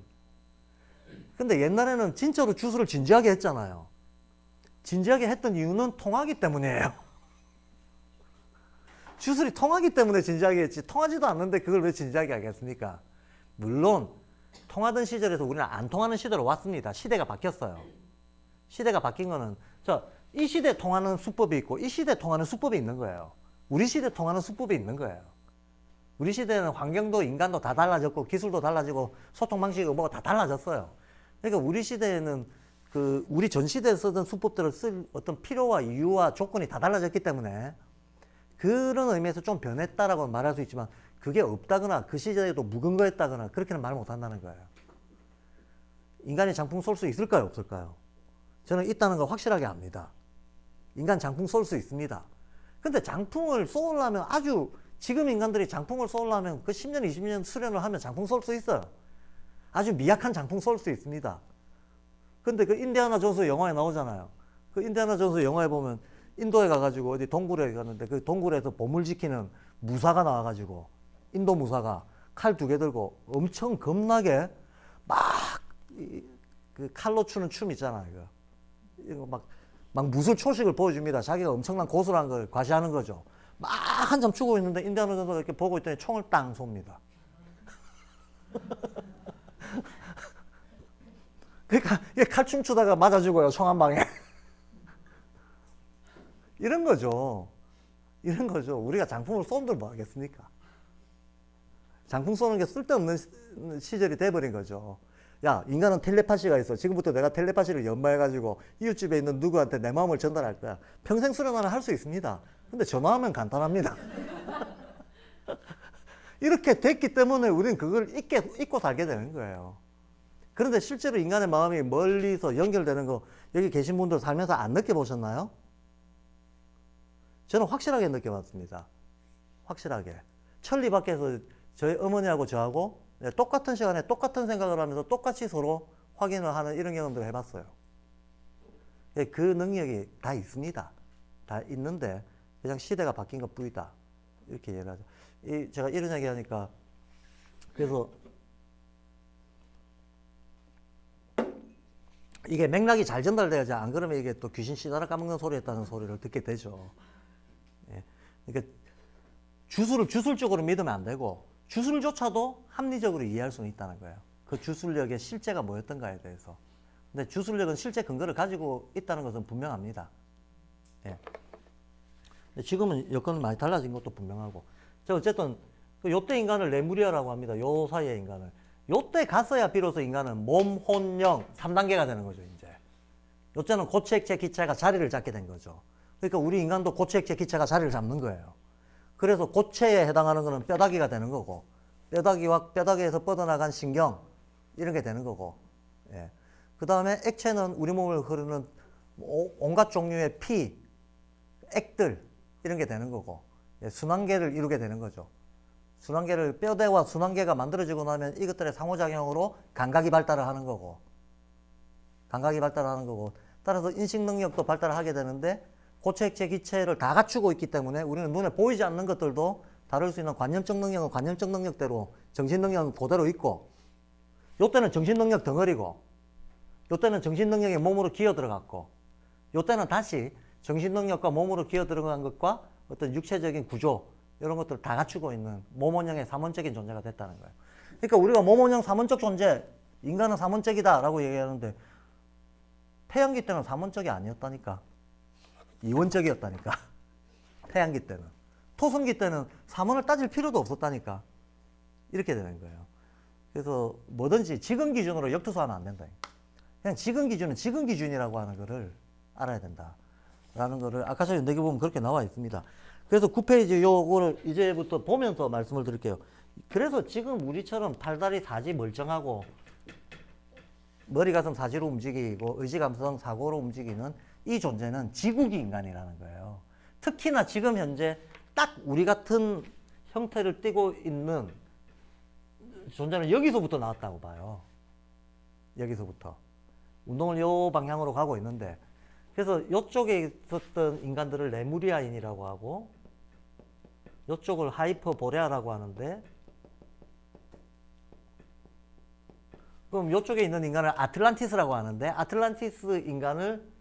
근데 옛날에는 진짜로 주술을 진지하게 했잖아요. 진지하게 했던 이유는 통하기 때문이에요. 주술이 통하기 때문에 진지하게 했지. 통하지도 않는데 그걸 왜 진지하게 하겠습니까? 물론, 통하던 시절에서 우리는 안 통하는 시대로 왔습니다. 시대가 바뀌었어요. 시대가 바뀐 거는, 이 시대에 통하는 수법이 있고, 이 시대에 통하는 수법이 있는 거예요. 우리 시대에 통하는 수법이 있는 거예요. 우리 시대는 환경도 인간도 다 달라졌고 기술도 달라지고 소통 방식이 뭐가 다 달라졌어요. 그러니까 우리 시대에는 우리 전 시대에 쓰던 수법들을 쓸 어떤 필요와 이유와 조건이 다 달라졌기 때문에 그런 의미에서 좀 변했다라고 말할 수 있지만 그게 없다거나 그 시대에도 묵은 거였다거나 그렇게는 말 못한다는 거예요. 인간이 장풍 쏠 수 있을까요, 없을까요? 저는 있다는 걸 확실하게 압니다. 인간 장풍 쏠 수 있습니다. 근데 장풍을 쏘려면 아주 지금 인간들이 장풍을 쏘려면 그 10년, 20년 수련을 하면 장풍 쏠 수 있어요. 아주 미약한 장풍 쏠 수 있습니다. 근데 그 인디아나 존스 영화에 나오잖아요. 그 인디아나 존스 영화에 보면 인도에 가가지고 어디 동굴에 가는데 그 동굴에서 보물 지키는 무사가 나와가지고 인도 무사가 칼 2개 들고 엄청 겁나게 막 그 칼로 추는 춤 있잖아요. 이거 막 무술 초식을 보여줍니다. 자기가 엄청난 고수라는 걸 과시하는 거죠. 막 한참 추고 있는데 인디아나 존스가 이렇게 보고 있더니 총을 땅 쏩니다. 그러니까 칼춤 추다가 맞아 죽어요. 총 한 방에. 이런 거죠. 이런 거죠. 우리가 장풍을 쏜들 뭐 하겠습니까? 장풍 쏘는 게 쓸데없는 시절이 돼버린 거죠. 야, 인간은 텔레파시가 있어. 지금부터 내가 텔레파시를 연마해가지고 이웃집에 있는 누구한테 내 마음을 전달할 거야. 평생 수련하면 할 수 있습니다. 근데 전화하면 간단합니다. 이렇게 됐기 때문에 우리는 그걸 잊고 살게 되는 거예요. 그런데 실제로 인간의 마음이 멀리서 연결되는 거 여기 계신 분들 살면서 안 느껴보셨나요? 저는 확실하게 느껴봤습니다. 확실하게. 천리 밖에서 저희 어머니하고 저하고 똑같은 시간에 똑같은 생각을 하면서 똑같이 서로 확인을 하는 이런 경험들을 해봤어요. 그 능력이 다 있습니다. 다 있는데 그냥 시대가 바뀐 것 뿐이다. 이렇게 얘기를 하죠. 제가 이런 얘기 하니까 그래서 이게 맥락이 잘 전달돼야지 안 그러면 이게 또 귀신 씨다라 까먹는 소리 했다는 소리를 듣게 되죠. 예. 그러니까 주술적으로 믿으면 안 되고 주술조차도 합리적으로 이해할 수는 있다는 거예요. 그 주술력의 실제가 뭐였던가에 대해서. 근데 주술력은 실제 근거를 가지고 있다는 것은 분명합니다. 예. 근데 지금은 여건이 많이 달라진 것도 분명하고. 자, 어쨌든 요때 인간을 레무리아라고 합니다. 요 사이의 인간을. 요때 갔어야 비로소 인간은 몸, 혼, 영 3단계가 되는 거죠, 이제. 요때는 고체, 액체, 기체가 자리를 잡게 된 거죠. 그러니까 우리 인간도 고체, 액체, 기체가 자리를 잡는 거예요. 그래서 고체에 해당하는 거는 뼈다귀가 되는 거고, 뼈다귀와 뼈다귀에서 뻗어나간 신경, 이런 게 되는 거고, 예. 그 다음에 액체는 우리 몸을 흐르는 온갖 종류의 피, 액들, 이런 게 되는 거고, 예. 순환계를 이루게 되는 거죠. 순환계를, 뼈대와 순환계가 만들어지고 나면 이것들의 상호작용으로 감각이 발달을 하는 거고, 따라서 인식 능력도 발달을 하게 되는데, 고체, 액체, 기체를 다 갖추고 있기 때문에 우리는 눈에 보이지 않는 것들도 다룰 수 있는 관념적 능력은 관념적 능력대로, 정신 능력은 그대로 있고, 요때는 정신 능력 덩어리고, 요때는 정신 능력이 몸으로 기어 들어갔고, 요때는 다시 정신 능력과 몸으로 기어 들어간 것과 어떤 육체적인 구조, 이런 것들을 다 갖추고 있는 몸원형의 삼원적인 존재가 됐다는 거예요. 그러니까 우리가 몸원형 삼원적 존재, 인간은 삼원적이다라고 얘기하는데, 태양기 때는 삼원적이 아니었다니까. 이원적이었다니까. 태양기 때는. 토성기 때는 삼원을 따질 필요도 없었다니까. 이렇게 되는 거예요. 그래서 뭐든지 지금 기준으로 역투소하면 안 된다. 그냥 지금 기준은 지금 기준이라고 하는 거를 알아야 된다. 라는 거를 아카샤 연대기 보면 그렇게 나와 있습니다. 그래서 9페이지 요거를 이제부터 보면서 말씀을 드릴게요. 그래서 지금 우리처럼 팔다리 사지 멀쩡하고 머리 가슴 사지로 움직이고 의지 감성 사고로 움직이는 이 존재는 지구기 인간이라는 거예요. 특히나 지금 현재 딱 우리 같은 형태를 띠고 있는 존재는 여기서부터 나왔다고 봐요. 여기서부터. 운동을 요 방향으로 가고 있는데, 그래서 이쪽에 있었던 인간들을 레무리아인이라고 하고, 이쪽을 하이퍼보레아라고 하는데, 그럼 이쪽에 있는 인간을 아틀란티스라고 하는데, 아틀란티스 인간을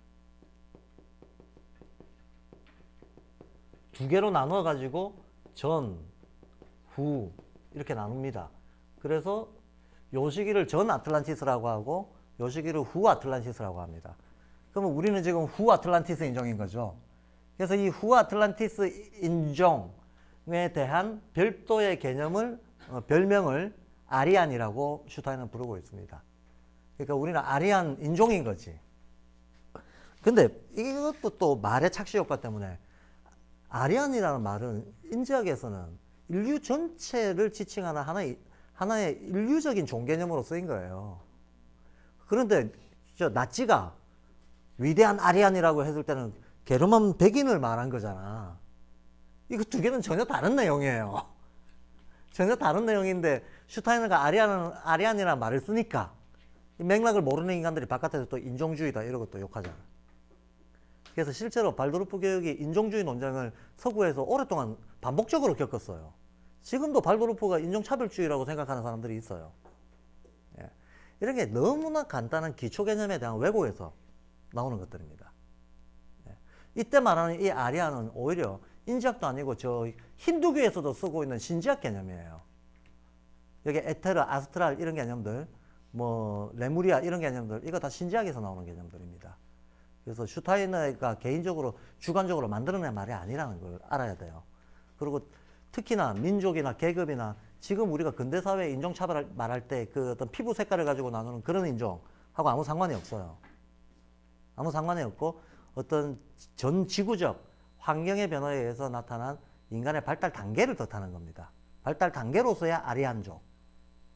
두 개로 나누어 가지고 전, 후 이렇게 나눕니다. 그래서 요 시기를 전 아틀란티스라고 하고 요 시기를 후 아틀란티스라고 합니다. 그러면 우리는 지금 후 아틀란티스 인종인 거죠. 그래서 이 후 아틀란티스 인종에 대한 별도의 개념을 별명을 아리안이라고 슈타인은 부르고 있습니다. 그러니까 우리는 아리안 인종인 거지. 근데 이것도 또 말의 착시 효과 때문에 아리안이라는 말은 인지학에서는 인류 전체를 지칭하는 하나의 인류적인 종개념으로 쓰인 거예요. 그런데 저 나치가 위대한 아리안이라고 했을 때는 게르만 백인을 말한 거잖아. 이거 두 개는 전혀 다른 내용이에요. 전혀 다른 내용인데 슈타이너가 아리안이라는 말을 쓰니까 이 맥락을 모르는 인간들이 바깥에서 또 인종주의다 이러고 또 욕하잖아. 그래서 실제로 발도르프 교육이 인종주의 논쟁을 서구에서 오랫동안 반복적으로 겪었어요. 지금도 발도르프가 인종차별주의라고 생각하는 사람들이 있어요. 예. 이런 게 너무나 간단한 기초 개념에 대한 왜곡에서 나오는 것들입니다. 예. 이때 말하는 이 아리아는 오히려 인지학도 아니고 저 힌두교에서도 쓰고 있는 신지학 개념이에요. 여기 에테르, 아스트랄 이런 개념들, 뭐 레무리아 이런 개념들, 이거 다 신지학에서 나오는 개념들입니다. 그래서 슈타이너가 개인적으로 주관적으로 만들어낸 말이 아니라는 걸 알아야 돼요. 그리고 특히나 민족이나 계급이나 지금 우리가 근대사회 인종차별을 말할 때 그 어떤 피부 색깔을 가지고 나누는 그런 인종하고 아무 상관이 없어요. 아무 상관이 없고 어떤 전 지구적 환경의 변화에 의해서 나타난 인간의 발달 단계를 뜻하는 겁니다. 발달 단계로서의 아리안종,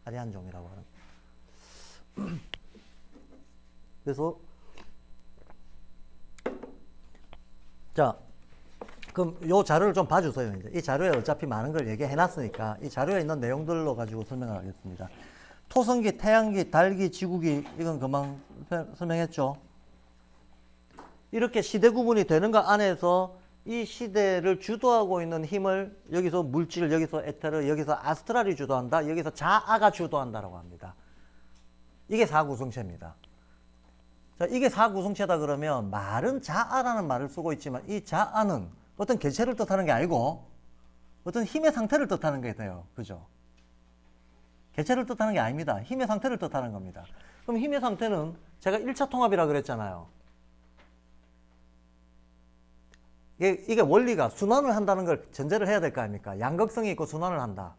아리안종이라고 하는. 그래서 자, 그럼 요 자료를 좀 봐주세요. 이제 이 자료에 어차피 많은 걸 얘기해놨으니까 이 자료에 있는 내용들로 가지고 설명을 하겠습니다. 토성기, 태양기, 달기, 지구기 이건 금방 설명했죠. 이렇게 시대 구분이 되는 것 안에서 이 시대를 주도하고 있는 힘을 여기서 물질, 여기서 에테르, 여기서 아스트랄이 주도한다. 여기서 자아가 주도한다라고 합니다. 이게 사구성체입니다. 자, 이게 사구성체다 그러면 말은 자아라는 말을 쓰고 있지만 이 자아는 어떤 개체를 뜻하는 게 아니고 어떤 힘의 상태를 뜻하는 게 돼요. 그죠? 개체를 뜻하는 게 아닙니다. 힘의 상태를 뜻하는 겁니다. 그럼 힘의 상태는 제가 1차 통합이라 그랬잖아요. 이게 원리가 순환을 한다는 걸 전제를 해야 될 거 아닙니까? 양극성이 있고 순환을 한다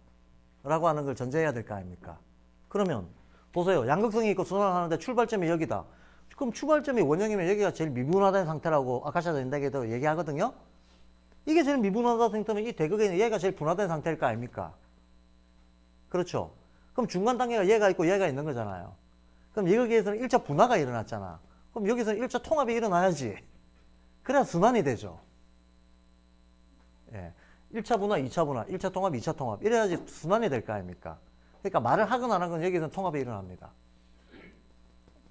라고 하는 걸 전제해야 될 거 아닙니까? 그러면 보세요. 양극성이 있고 순환을 하는데 출발점이 여기다. 그럼 출발점이 원형이면 여기가 제일 미분화된 상태라고 아카시아 전쟁에도 얘기하거든요. 이게 제일 미분화된 상태면 이 대극에 있는 얘가 제일 분화된 상태일 거 아닙니까? 그렇죠. 그럼 중간 단계가 얘가 있고 얘가 있는 거잖아요. 그럼 여기에서는 1차 분화가 일어났잖아. 그럼 여기서는 1차 통합이 일어나야지. 그래야 순환이 되죠. 예. 1차 분화, 2차 분화, 1차 통합, 2차 통합. 이래야지 순환이 될 거 아닙니까? 그러니까 말을 하건 안 하건 여기서는 통합이 일어납니다.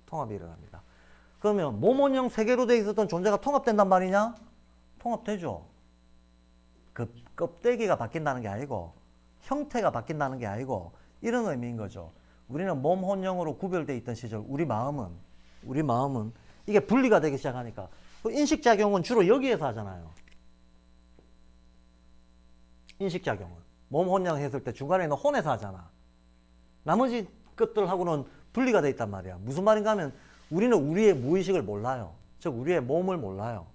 통합이 일어납니다. 그러면 몸원형 세 개로 되어 있었던 존재가 통합된단 말이냐? 통합되죠. 그 껍데기가 바뀐다는 게 아니고 형태가 바뀐다는 게 아니고 이런 의미인 거죠. 우리는 몸혼형으로 구별되어 있던 시절 우리 마음은 이게 분리가 되기 시작하니까 인식작용은 주로 여기에서 하잖아요. 인식작용은 몸혼형 했을 때 중간에 있는 혼에서 하잖아. 나머지 것들하고는 분리가 돼 있단 말이야. 무슨 말인가 하면 우리는 우리의 무의식을 몰라요. 즉 우리의 몸을 몰라요.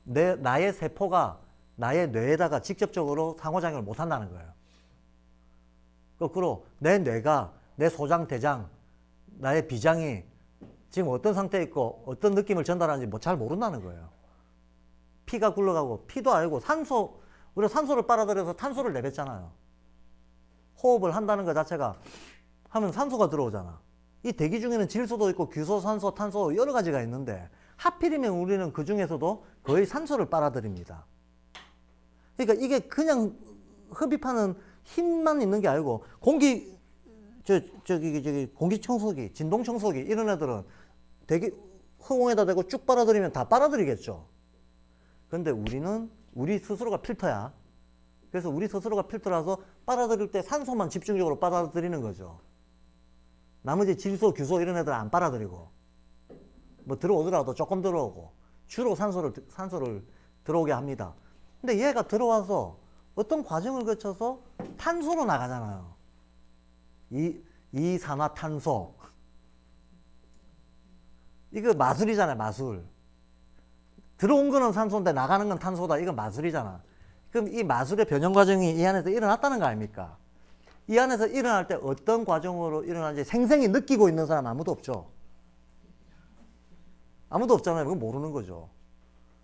나의 세포가 나의 뇌에다가 직접적으로 상호작용을 못한다는 거예요. 거꾸로 내 뇌가 내 소장, 대장, 나의 비장이 지금 어떤 상태에 있고 어떤 느낌을 전달하는지 잘 모른다는 거예요. 피가 굴러가고 피도 아니고 우리가 산소를 빨아들여서 탄소를 내뱉잖아요. 호흡을 한다는 것 자체가 하면 산소가 들어오잖아. 이 대기 중에는 질소도 있고 규소, 산소, 탄소 여러 가지가 있는데 하필이면 우리는 그 중에서도 거의 산소를 빨아들입니다. 그러니까 이게 그냥 흡입하는 힘만 있는 게 아니고 공기청소기, 진동청소기 이런 애들은 대기 허공에다 대고 쭉 빨아들이면 다 빨아들이겠죠. 그런데 우리 스스로가 필터야. 그래서 우리 스스로가 필터라서 빨아들일 때 산소만 집중적으로 빨아들이는 거죠. 나머지 질소, 규소 이런 애들은 안 빨아들이고 뭐 들어오더라도 조금 들어오고 주로 산소를 들어오게 합니다. 근데 얘가 들어와서 어떤 과정을 거쳐서 탄소로 나가잖아요. 이산화탄소. 이거 마술이잖아요, 마술. 들어온 거는 산소인데 나가는 건 탄소다. 이건 마술이잖아. 그럼 이 마술의 변형 과정이 이 안에서 일어났다는 거 아닙니까? 이 안에서 일어날 때 어떤 과정으로 일어나는지 생생히 느끼고 있는 사람 아무도 없죠. 아무도 없잖아요. 그건 모르는 거죠.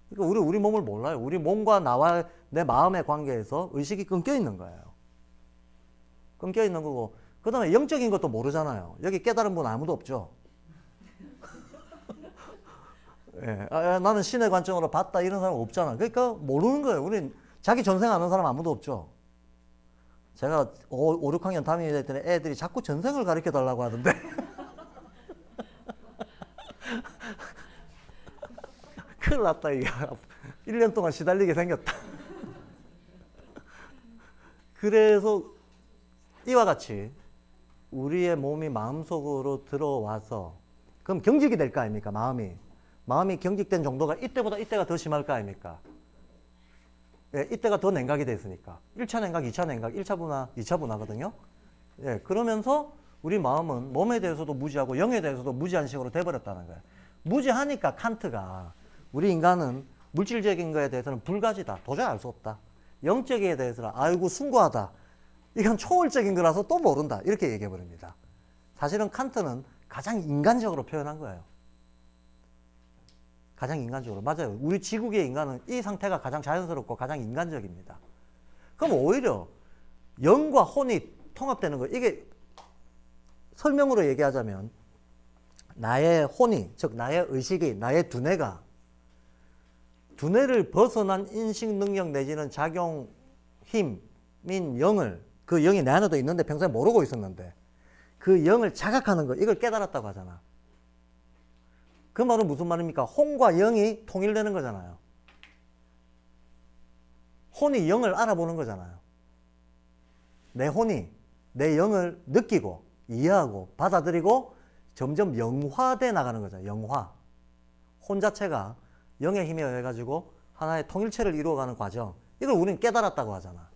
그러니까 우리 몸을 몰라요. 우리 몸과 나와 내 마음의 관계에서 의식이 끊겨 있는 거예요. 끊겨 있는 거고 그 다음에 영적인 것도 모르잖아요. 여기 깨달은 분 아무도 없죠. 예, 나는 신의 관점으로 봤다 이런 사람 없잖아. 그러니까 모르는 거예요. 우린 자기 전생 아는 사람 아무도 없죠. 제가 5, 6학년 담임이 됐더니 애들이 자꾸 전생을 가르쳐 달라고 하던데. 큰일 났다, 이게. 1년 동안 시달리게 생겼다. 그래서 이와 같이 우리의 몸이 마음속으로 들어와서 그럼 경직이 될 거 아닙니까? 마음이 경직된 정도가 이때보다 이때가 더 심할 거 아닙니까? 예, 이때가 더 냉각이 됐으니까 1차 냉각, 2차 냉각, 1차 분화, 2차 분화거든요. 예, 그러면서 우리 마음은 몸에 대해서도 무지하고 영에 대해서도 무지한 식으로 돼버렸다는 거예요. 무지하니까 칸트가 우리 인간은 물질적인 거에 대해서는 불가지다. 도저히 알 수 없다. 영적에 대해서는 아이고 숭고하다. 이건 초월적인 거라서 또 모른다. 이렇게 얘기해버립니다. 사실은 칸트는 가장 인간적으로 표현한 거예요. 가장 인간적으로. 맞아요. 우리 지구계의 인간은 이 상태가 가장 자연스럽고 가장 인간적입니다. 그럼 오히려 영과 혼이 통합되는 거. 이게 설명으로 얘기하자면 나의 혼이, 즉 나의 의식이, 나의 두뇌가 두뇌를 벗어난 인식 능력 내지는 작용 힘인 영을, 그 영이 내 안에도 있는데 평소에 모르고 있었는데 그 영을 자각하는 거, 이걸 깨달았다고 하잖아. 그 말은 무슨 말입니까? 혼과 영이 통일되는 거잖아요. 혼이 영을 알아보는 거잖아요. 내 혼이 내 영을 느끼고 이해하고 받아들이고 점점 영화돼 나가는 거죠. 영화. 혼 자체가 영의 힘에 의해 가지고 하나의 통일체를 이루어가는 과정. 이걸 우리는 깨달았다고 하잖아.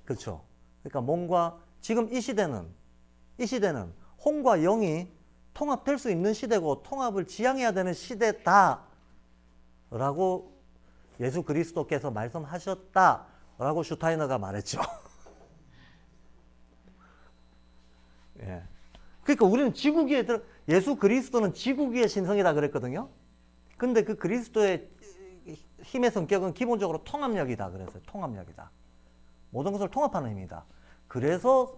그렇죠? 그러니까 몸과 지금 이 시대는 혼과 영이 통합될 수 있는 시대고 통합을 지향해야 되는 시대다라고 예수 그리스도께서 말씀하셨다라고 슈타이너가 말했죠. 예. 그러니까 우리는 지구기에 예수 그리스도는 지구기의 신성이다 그랬거든요. 근데 그 그리스도의 힘의 성격은 기본적으로 통합력이다 그랬어요. 통합력이다. 모든 것을 통합하는 힘이다. 그래서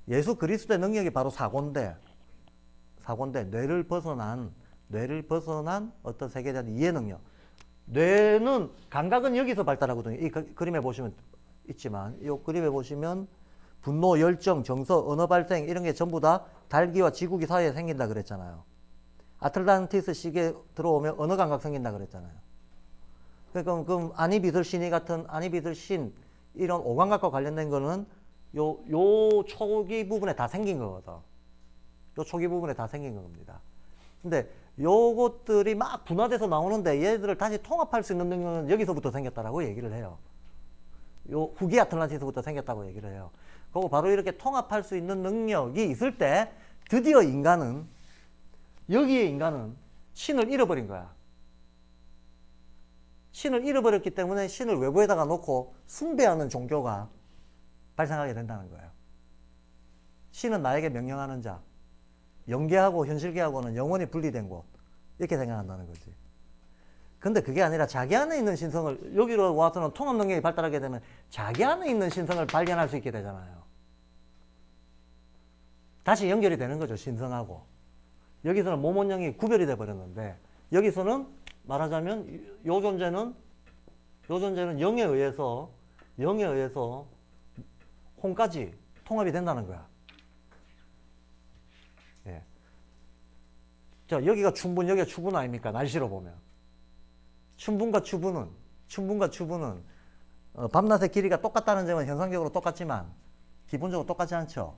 예수 그리스도의 능력이 바로 사고인데 뇌를 벗어난 어떤 세계에 대한 이해 능력. 뇌는 감각은 여기서 발달하거든요. 이 그림에 보시면 있지만 이 그림에 보시면 분노, 열정, 정서, 언어 발생 이런 게 전부 다 달기와 지구기 사이에 생긴다 그랬잖아요. 아틀란티스 시계 들어오면 언어 감각 생긴다 그랬잖아요. 그러니까 그럼 아니비슬신이 같은 아니비슬신 이런 오감각과 관련된 거는 요 초기 부분에 다 생긴 거거든. 요 초기 부분에 다 생긴 겁니다. 근데 요것들이 막 분화돼서 나오는데 얘들을 다시 통합할 수 있는 능력은 여기서부터 생겼다라고 얘기를 해요. 요 후기 아틀란티스부터 생겼다고 얘기를 해요. 그리고 바로 이렇게 통합할 수 있는 능력이 있을 때 드디어 여기에 인간은 신을 잃어버린 거야. 신을 잃어버렸기 때문에 신을 외부에다가 놓고 숭배하는 종교가 발생하게 된다는 거예요. 신은 나에게 명령하는 자, 영계하고 현실계하고는 영원히 분리된 곳, 이렇게 생각한다는 거지. 근데 그게 아니라 자기 안에 있는 신성을, 여기로 와서는 통합 능력이 발달하게 되면 자기 안에 있는 신성을 발견할 수 있게 되잖아요. 다시 연결이 되는 거죠, 신성하고. 여기서는 몸원영이 구별이 돼 버렸는데 여기서는 말하자면 요 존재는 영에 의해서 혼까지 통합이 된다는 거야. 예. 자, 여기가 춘분, 여기가 추분 아닙니까? 날씨로 보면. 춘분과 추분은 밤낮의 길이가 똑같다는 점은 현상적으로 똑같지만 기본적으로 똑같지 않죠.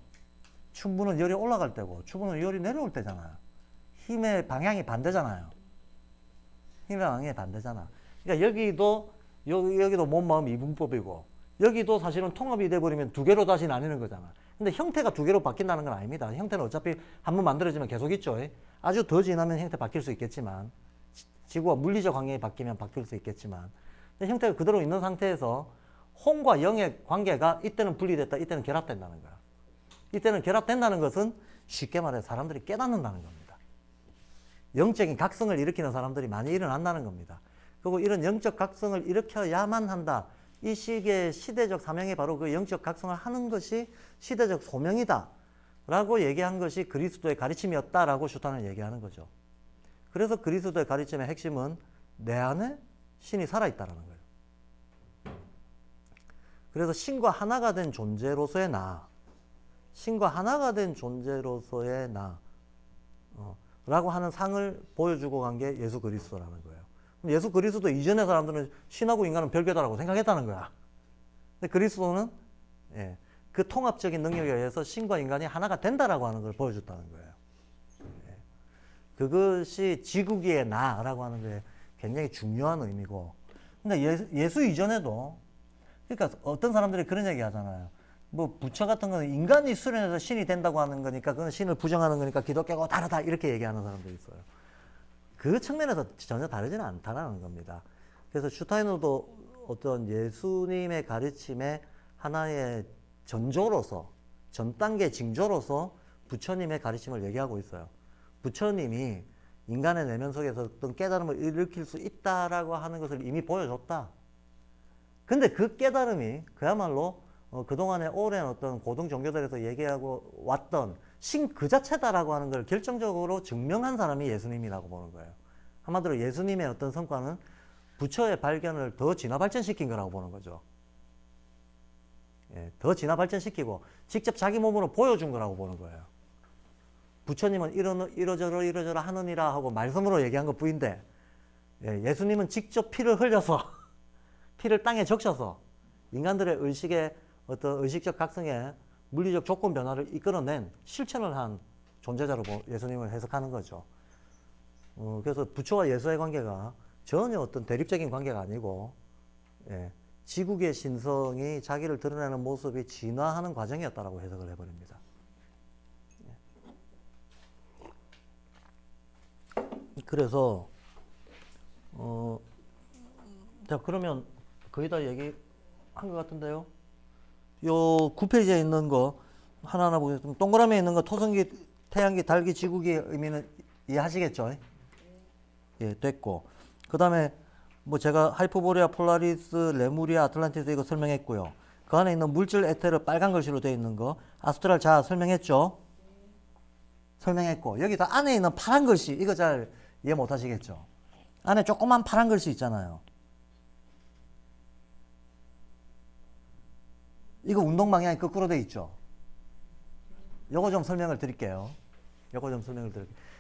춘분은 열이 올라갈 때고 추분은 열이 내려올 때잖아요. 힘의 방향이 반대잖아요. 힘의 방향이 반대잖아. 그러니까 여기도 몸, 마음, 이분법이고 여기도 사실은 통합이 돼버리면 두 개로 다시 나뉘는 거잖아. 근데 형태가 두 개로 바뀐다는 건 아닙니다. 형태는 어차피 한번 만들어지면 계속 있죠. 아주 더 지나면 형태 바뀔 수 있겠지만 지구와 물리적 환경이 바뀌면 바뀔 수 있겠지만 근데 형태가 그대로 있는 상태에서 혼과 영의 관계가 이때는 분리됐다, 이때는 결합된다는 거야. 이때는 결합된다는 것은 쉽게 말해 사람들이 깨닫는다는 겁니다. 영적인 각성을 일으키는 사람들이 많이 일어난다는 겁니다. 그리고 이런 영적 각성을 일으켜야만 한다. 이 시기의 시대적 사명이 바로 그 영적 각성을 하는 것이 시대적 소명이다 라고 얘기한 것이 그리스도의 가르침이었다라고 슈타는 얘기하는 거죠. 그래서 그리스도의 가르침의 핵심은 내 안에 신이 살아있다라는 거예요. 그래서 신과 하나가 된 존재로서의 나, 신과 하나가 된 존재로서의 나 라고 하는 상을 보여주고 간 게 예수 그리스도라는 거예요. 예수 그리스도 이전의 사람들은 신하고 인간은 별개다라고 생각했다는 거야. 근데 그리스도는 그 통합적인 능력에 의해서 신과 인간이 하나가 된다라고 하는 걸 보여줬다는 거예요. 그것이 지구기의 나라고 하는 게 굉장히 중요한 의미고. 근데 예수 이전에도, 그러니까 어떤 사람들이 그런 얘기 하잖아요. 뭐 부처 같은 거는 인간이 수련해서 신이 된다고 하는 거니까 그건 신을 부정하는 거니까 기독교가 다르다 이렇게 얘기하는 사람도 있어요. 그 측면에서 전혀 다르지는 않다라는 겁니다. 그래서 슈타이너도 어떤 예수님의 가르침의 하나의 전조로서, 전 단계 징조로서 부처님의 가르침을 얘기하고 있어요. 부처님이 인간의 내면 속에서 어떤 깨달음을 일으킬 수 있다라고 하는 것을 이미 보여줬다. 근데 그 깨달음이 그야말로 그동안의 오랜 어떤 고등 종교들에서 얘기하고 왔던 신 그 자체다라고 하는 걸 결정적으로 증명한 사람이 예수님이라고 보는 거예요. 한마디로 예수님의 어떤 성과는 부처의 발견을 더 진화 발전시킨 거라고 보는 거죠. 더 진화 발전시키고 직접 자기 몸으로 보여준 거라고 보는 거예요. 부처님은 이러저러 하느니라 하고 말씀으로 얘기한 것 뿐인데 예수님은 직접 피를 흘려서 피를 땅에 적셔서 인간들의 의식의 어떤 의식적 각성에 물리적 조건 변화를 이끌어낸 실천을 한 존재자로 예수님을 해석하는 거죠. 그래서 부처와 예수의 관계가 전혀 어떤 대립적인 관계가 아니고 지국의 신성이 자기를 드러내는 모습이 진화하는 과정이었다라고 해석을 해버립니다. 그래서 자 그러면 거의 다 얘기한 것 같은데요. 요 9페이지에 있는 거 하나하나 보겠습니다. 동그라미에 있는 거 토성기, 태양기, 달기, 지구기의 의미는 이해하시겠죠? 예, 됐고. 그 다음에 뭐 제가 하이퍼보레아, 폴라리스, 레무리아, 아틀란티스 이거 설명했고요. 그 안에 있는 물질 에테르 빨간 글씨로 되어 있는 거 아스트랄 자아 설명했죠? 설명했고 여기서 안에 있는 파란 글씨 이거 잘 이해 못 하시겠죠? 안에 조그만 파란 글씨 있잖아요. 이거 운동 방향이 거꾸로 돼 있죠? 요거 좀 설명을 드릴게요.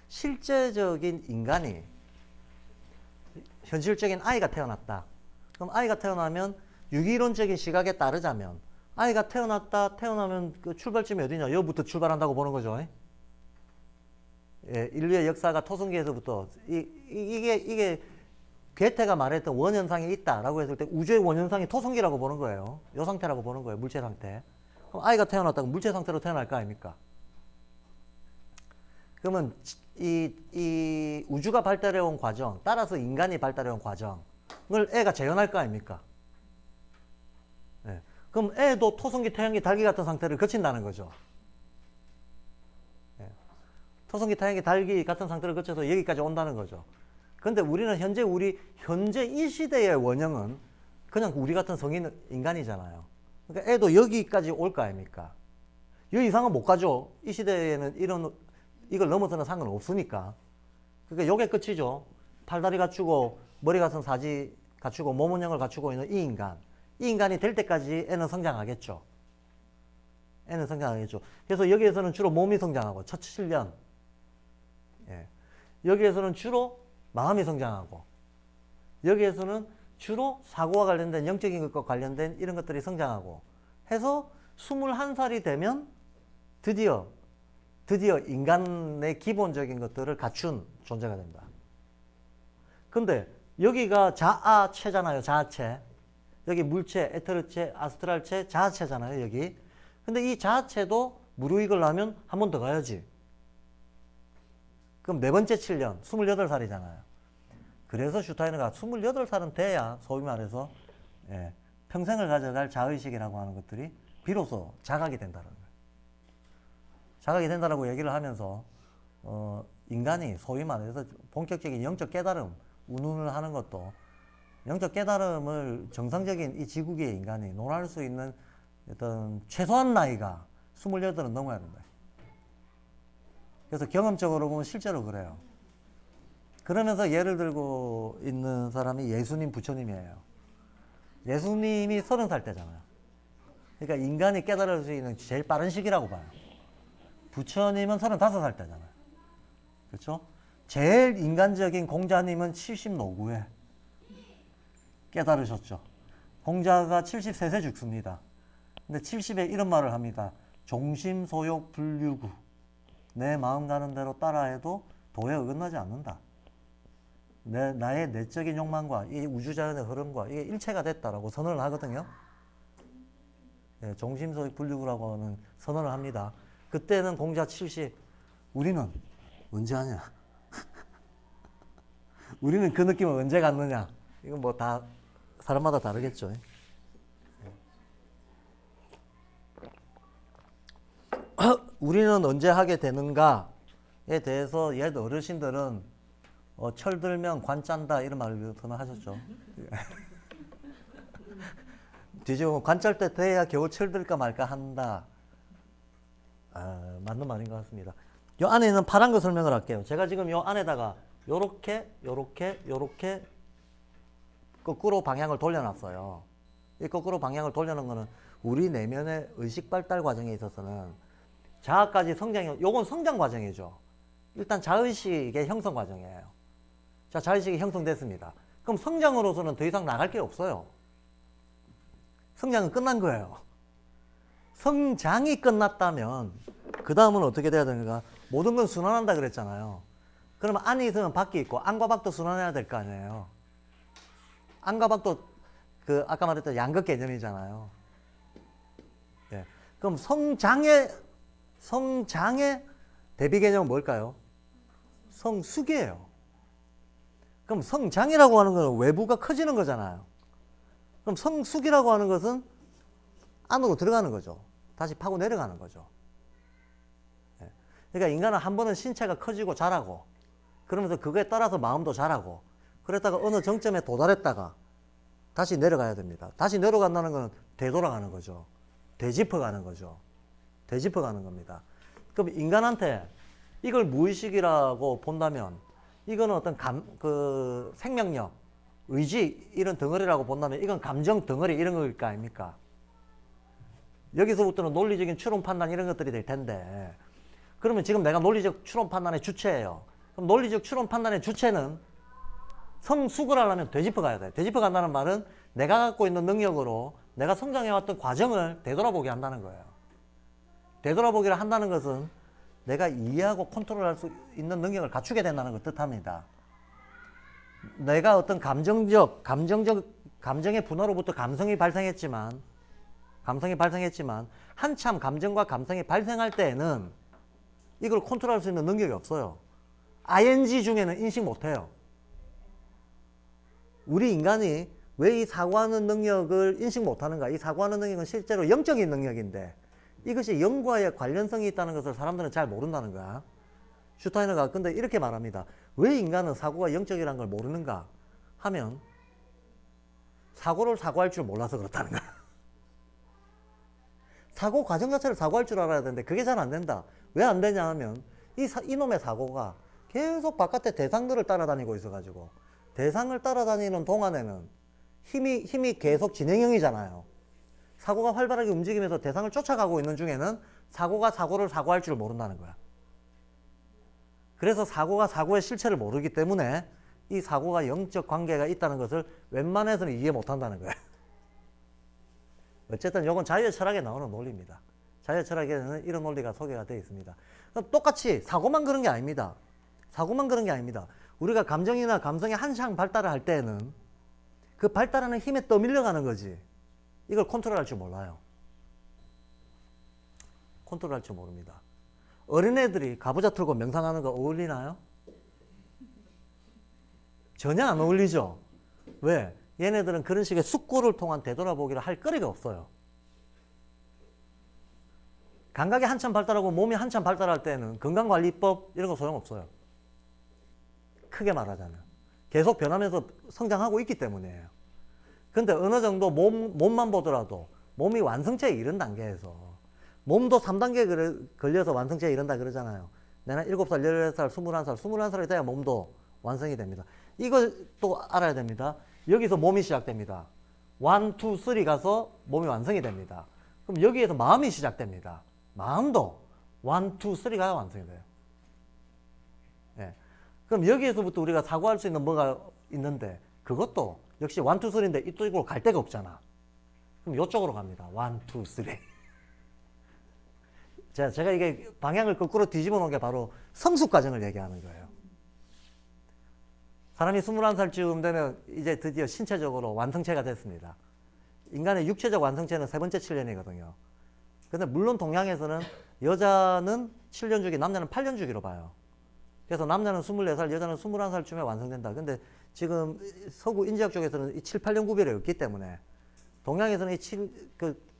실제적인 인간이 현실적인 아이가 태어났다. 그럼 아이가 태어나면 유기론적인 시각에 따르자면 아이가 태어나면 그 출발점이 어디냐? 여기부터 출발한다고 보는 거죠. 예, 인류의 역사가 토성기에서부터 이게 괴테가 말했던 원현상이 있다라고 했을 때 우주의 원현상이 토성기라고 보는 거예요. 이 상태라고 보는 거예요. 물체 상태. 그럼 아이가 태어났다고 물체 상태로 태어날 거 아닙니까? 그러면 이 우주가 발달해온 과정, 따라서 인간이 발달해온 과정을 애가 재현할 거 아닙니까? 네. 그럼 애도 토성기, 태양기, 달기 같은 상태를 거친다는 거죠. 네. 토성기, 태양기, 달기 같은 상태를 거쳐서 여기까지 온다는 거죠. 근데 우리는 현재 이 시대의 원형은 그냥 우리 같은 성인 인간이잖아요. 그러니까 애도 여기까지 올 거 아닙니까? 이 이상은 못 가죠. 이 시대에는 이걸 넘어서는 상은 없으니까. 그러니까 요게 끝이죠. 팔다리 갖추고 머리 같은 사지 갖추고 몸 원형을 갖추고 있는 이 인간. 이 인간이 될 때까지 애는 성장하겠죠. 그래서 여기에서는 주로 몸이 성장하고 첫 7년. 예. 여기에서는 주로 마음이 성장하고 여기에서는 주로 사고와 관련된 영적인 것과 관련된 이런 것들이 성장하고 해서 21살이 되면 드디어 인간의 기본적인 것들을 갖춘 존재가 된다. 근데 여기가 자아체잖아요. 자아체. 여기 물체, 에테르체, 아스트랄체, 자아체잖아요. 여기. 근데 이 자아체도 무르익으려면 한 번 더 가야지. 그럼 네 번째 7년, 28살이잖아요. 그래서 슈타이너가 28살은 돼야 소위 말해서 평생을 가져갈 자의식이라고 하는 것들이 비로소 자각이 된다는 거예요. 자각이 된다라고 얘기를 하면서 인간이 소위 말해서 본격적인 영적 깨달음, 운운을 하는 것도 영적 깨달음을 정상적인 이 지구계의 인간이 논할 수 있는 어떤 최소한 나이가 28은 넘어야 된다. 그래서 경험적으로 보면 실제로 그래요. 그러면서 예를 들고 있는 사람이 예수님, 부처님이에요. 예수님이 30살 때잖아요. 그러니까 인간이 깨달을 수 있는 제일 빠른 시기라고 봐요. 부처님은 35살 때잖아요. 그렇죠? 제일 인간적인 공자님은 70 노구에 깨달으셨죠. 공자가 73세 죽습니다. 근데 70에 이런 말을 합니다. 종심소욕 불유구. 내 마음 가는 대로 따라해도 도에 어긋나지 않는다. 나의 내적인 욕망과 이 우주자연의 흐름과 이게 일체가 됐다라고 선언을 하거든요. 네, 종심소욕 불유구라고 하는 선언을 합니다. 그때는 공자 70, 우리는 언제 하냐? 우리는 그 느낌을 언제 갖느냐? 이건 뭐 다 사람마다 다르겠죠. 우리는 언제 하게 되는가에 대해서 옛 어르신들은 철들면 관 짠다 이런 말을 하셨죠. 뒤집으면 관짤 때 돼야 겨우 철들까 말까 한다. 맞는 말인 것 같습니다. 이 안에 있는 파란 거 설명을 할게요. 제가 지금 이 안에다가 요렇게 거꾸로 방향을 돌려놨어요. 이 거꾸로 방향을 돌려놓은 거는 우리 내면의 의식 발달 과정에 있어서는 자아까지 성장이, 요건 성장 과정이죠. 일단 자의식의 형성 과정이에요. 자, 자의식이 형성됐습니다. 그럼 성장으로서는 더 이상 나갈 게 없어요. 성장은 끝난 거예요. 성장이 끝났다면 그 다음은 어떻게 돼야 되는가? 모든 건 순환한다 그랬잖아요. 그러면 안이 있으면 밖이 있고 안과 밖도 순환해야 될 거 아니에요. 안과 밖도 그 아까 말했던 양극 개념이잖아요. 예. 그럼 성장의 대비 개념은 뭘까요? 성숙이에요. 그럼 성장이라고 하는 것은 외부가 커지는 거잖아요. 그럼 성숙이라고 하는 것은 안으로 들어가는 거죠. 다시 파고 내려가는 거죠. 예. 그러니까 인간은 한 번은 신체가 커지고 자라고, 그러면서 그거에 따라서 마음도 자라고, 그랬다가 어느 정점에 도달했다가 다시 내려가야 됩니다. 다시 내려간다는 것은 되돌아가는 거죠. 되짚어가는 거죠. 되짚어가는 겁니다. 그럼 인간한테 이걸 무의식이라고 본다면 이거는 어떤 생명력, 의지 이런 덩어리라고 본다면 이건 감정 덩어리 이런 거일 거 아닙니까? 여기서부터는 논리적인 추론 판단 이런 것들이 될 텐데, 그러면 지금 내가 논리적 추론 판단의 주체예요. 그럼 논리적 추론 판단의 주체는 성숙을 하려면 되짚어 가야 돼. 되짚어 간다는 말은 내가 갖고 있는 능력으로 내가 성장해왔던 과정을 되돌아보게 한다는 거예요. 되돌아보기를 한다는 것은 내가 이해하고 컨트롤할 수 있는 능력을 갖추게 된다는 걸 뜻합니다. 내가 어떤 감정의 분화로부터 감성이 발생했지만 한참 감정과 감성이 발생할 때에는 이걸 컨트롤할 수 있는 능력이 없어요. ing 중에는 인식 못해요. 우리 인간이 왜 이 사고하는 능력을 인식 못하는가? 이 사고하는 능력은 실제로 영적인 능력인데 이것이 영과의 관련성이 있다는 것을 사람들은 잘 모른다는 거야. 슈타이너가 근데 이렇게 말합니다. 왜 인간은 사고가 영적이라는 걸 모르는가 하면 사고를 사고할 줄 몰라서 그렇다는 거야. 사고 과정 자체를 사고할 줄 알아야 되는데 그게 잘 안 된다. 왜 안 되냐 하면 이놈의 사고가 계속 바깥에 대상들을 따라다니고 있어가지고 대상을 따라다니는 동안에는 힘이 계속 진행형이잖아요. 사고가 활발하게 움직이면서 대상을 쫓아가고 있는 중에는 사고가 사고를 사고할 줄 모른다는 거야. 그래서 사고가 사고의 실체를 모르기 때문에 이 사고가 영적 관계가 있다는 것을 웬만해서는 이해 못한다는 거야. 어쨌든 이건 자유의 철학에 나오는 논리입니다. 자유의 철학에는 이런 논리가 소개가 되어 있습니다. 똑같이 사고만 그런 게 아닙니다. 사고만 그런 게 아닙니다. 우리가 감정이나 감성의 한창 발달을 할 때는 그 발달하는 힘에 떠밀려가는 거지. 이걸 컨트롤할 줄 몰라요. 컨트롤할 줄 모릅니다. 어린애들이 가부좌 틀고 명상하는 거 어울리나요? 전혀 안 어울리죠. 왜? 얘네들은 그런 식의 숙고를 통한 되돌아보기를 할 거리가 없어요. 감각이 한참 발달하고 몸이 한참 발달할 때는 건강관리법 이런 거 소용없어요. 크게 말하자면. 계속 변하면서 성장하고 있기 때문이에요. 근데 어느 정도 몸만 보더라도 몸이 완성체에 이른 단계에서 몸도 3단계 걸려서 완성체에 이른다 그러잖아요. 내가 7살, 18살, 21살, 21살이 돼야 몸도 완성이 됩니다. 이것도 알아야 됩니다. 여기서 몸이 시작됩니다. 1, 2, 3 가서 몸이 완성이 됩니다. 그럼 여기에서 마음이 시작됩니다. 마음도 1, 2, 3가 완성이 돼요. 예. 그럼 여기에서부터 우리가 사고할 수 있는 뭐가 있는데 그것도 역시 1, 2, 3인데 이쪽으로 갈 데가 없잖아. 그럼 이쪽으로 갑니다. 1, 2, 3. 제가 이게 방향을 거꾸로 뒤집어 놓은 게 바로 성숙 과정을 얘기하는 거예요. 사람이 21살쯤 되면 이제 드디어 신체적으로 완성체가 됐습니다. 인간의 육체적 완성체는 세 번째 7년이거든요. 근데 물론 동양에서는 여자는 7년 주기, 남자는 8년 주기로 봐요. 그래서 남자는 24살, 여자는 21살쯤에 완성된다. 근데 지금 서구 인지학 쪽에서는 이 7, 8년 구별이 없기 때문에 동양에서는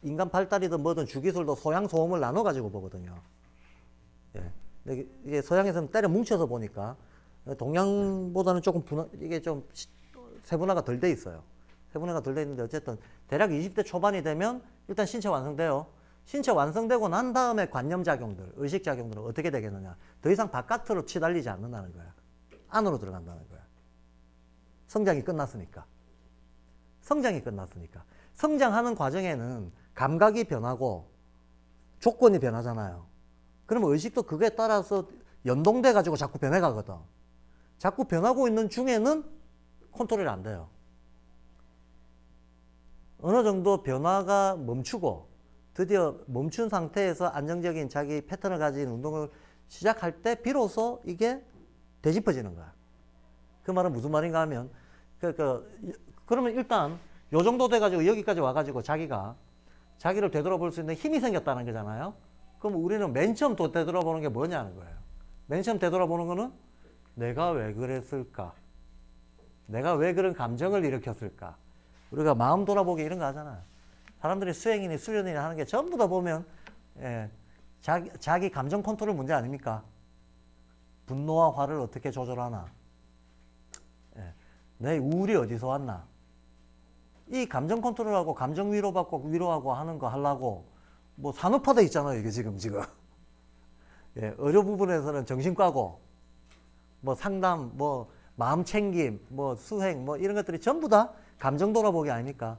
인간 발달이든 뭐든 주기술도 소양, 소음을 나눠가지고 보거든요. 예. 근데 이게 서양에서는 때려 뭉쳐서 보니까 동양보다는 조금 이게 좀 세분화가 덜 돼 있어요. 세분화가 덜 돼 있는데 어쨌든 대략 20대 초반이 되면 일단 신체 완성돼요. 신체 완성되고 난 다음에 관념작용들, 의식작용들은 어떻게 되겠느냐. 더 이상 바깥으로 치달리지 않는다는 거야. 안으로 들어간다는 거야. 성장이 끝났으니까. 성장이 끝났으니까. 성장하는 과정에는 감각이 변하고 조건이 변하잖아요. 그러면 의식도 그거에 따라서 연동돼 가지고 자꾸 변해가거든. 자꾸 변하고 있는 중에는 컨트롤이 안 돼요. 어느 정도 변화가 멈추고 드디어 멈춘 상태에서 안정적인 자기 패턴을 가진 운동을 시작할 때 비로소 이게 되짚어지는 거야. 그 말은 무슨 말인가 하면 그러면 일단 요 정도 돼가지고 여기까지 와가지고 자기를 되돌아볼 수 있는 힘이 생겼다는 거잖아요. 그럼 우리는 맨 처음 또 되돌아보는 게 뭐냐는 거예요. 맨 처음 되돌아보는 거는 내가 왜 그랬을까? 내가 왜 그런 감정을 일으켰을까? 우리가 마음 돌아보기 이런 거 하잖아요. 사람들이 수행이니 수련이니 하는 게 전부 다 보면 자기 감정 컨트롤 문제 아닙니까? 분노와 화를 어떻게 조절하나? 내 우울이 어디서 왔나? 이 감정 컨트롤하고 감정 위로받고 위로하고 하는 거 하려고 뭐 산업화돼 있잖아요. 이게 지금. 의료 부분에서는 정신과고 뭐 상담, 뭐 마음 챙김, 뭐 수행, 뭐 이런 것들이 전부 다 감정 돌아보기 아닙니까?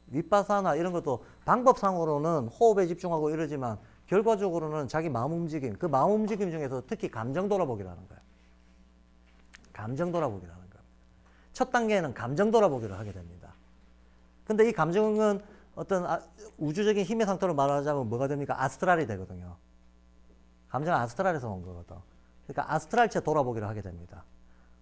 윗바사나 이런 것도 방법상으로는 호흡에 집중하고 이러지만 결과적으로는 자기 마음 움직임, 그 마음 움직임 중에서 특히 감정 돌아보기라는 거예요. 감정 돌아보기라는 거예요. 첫 단계에는 감정 돌아보기를 하게 됩니다. 근데 이 감정은 어떤 우주적인 힘의 상태로 말하자면 뭐가 됩니까? 아스트랄이 되거든요. 감정은 아스트랄에서 온 거거든. 그러니까 아스트랄체 돌아보기를 하게 됩니다.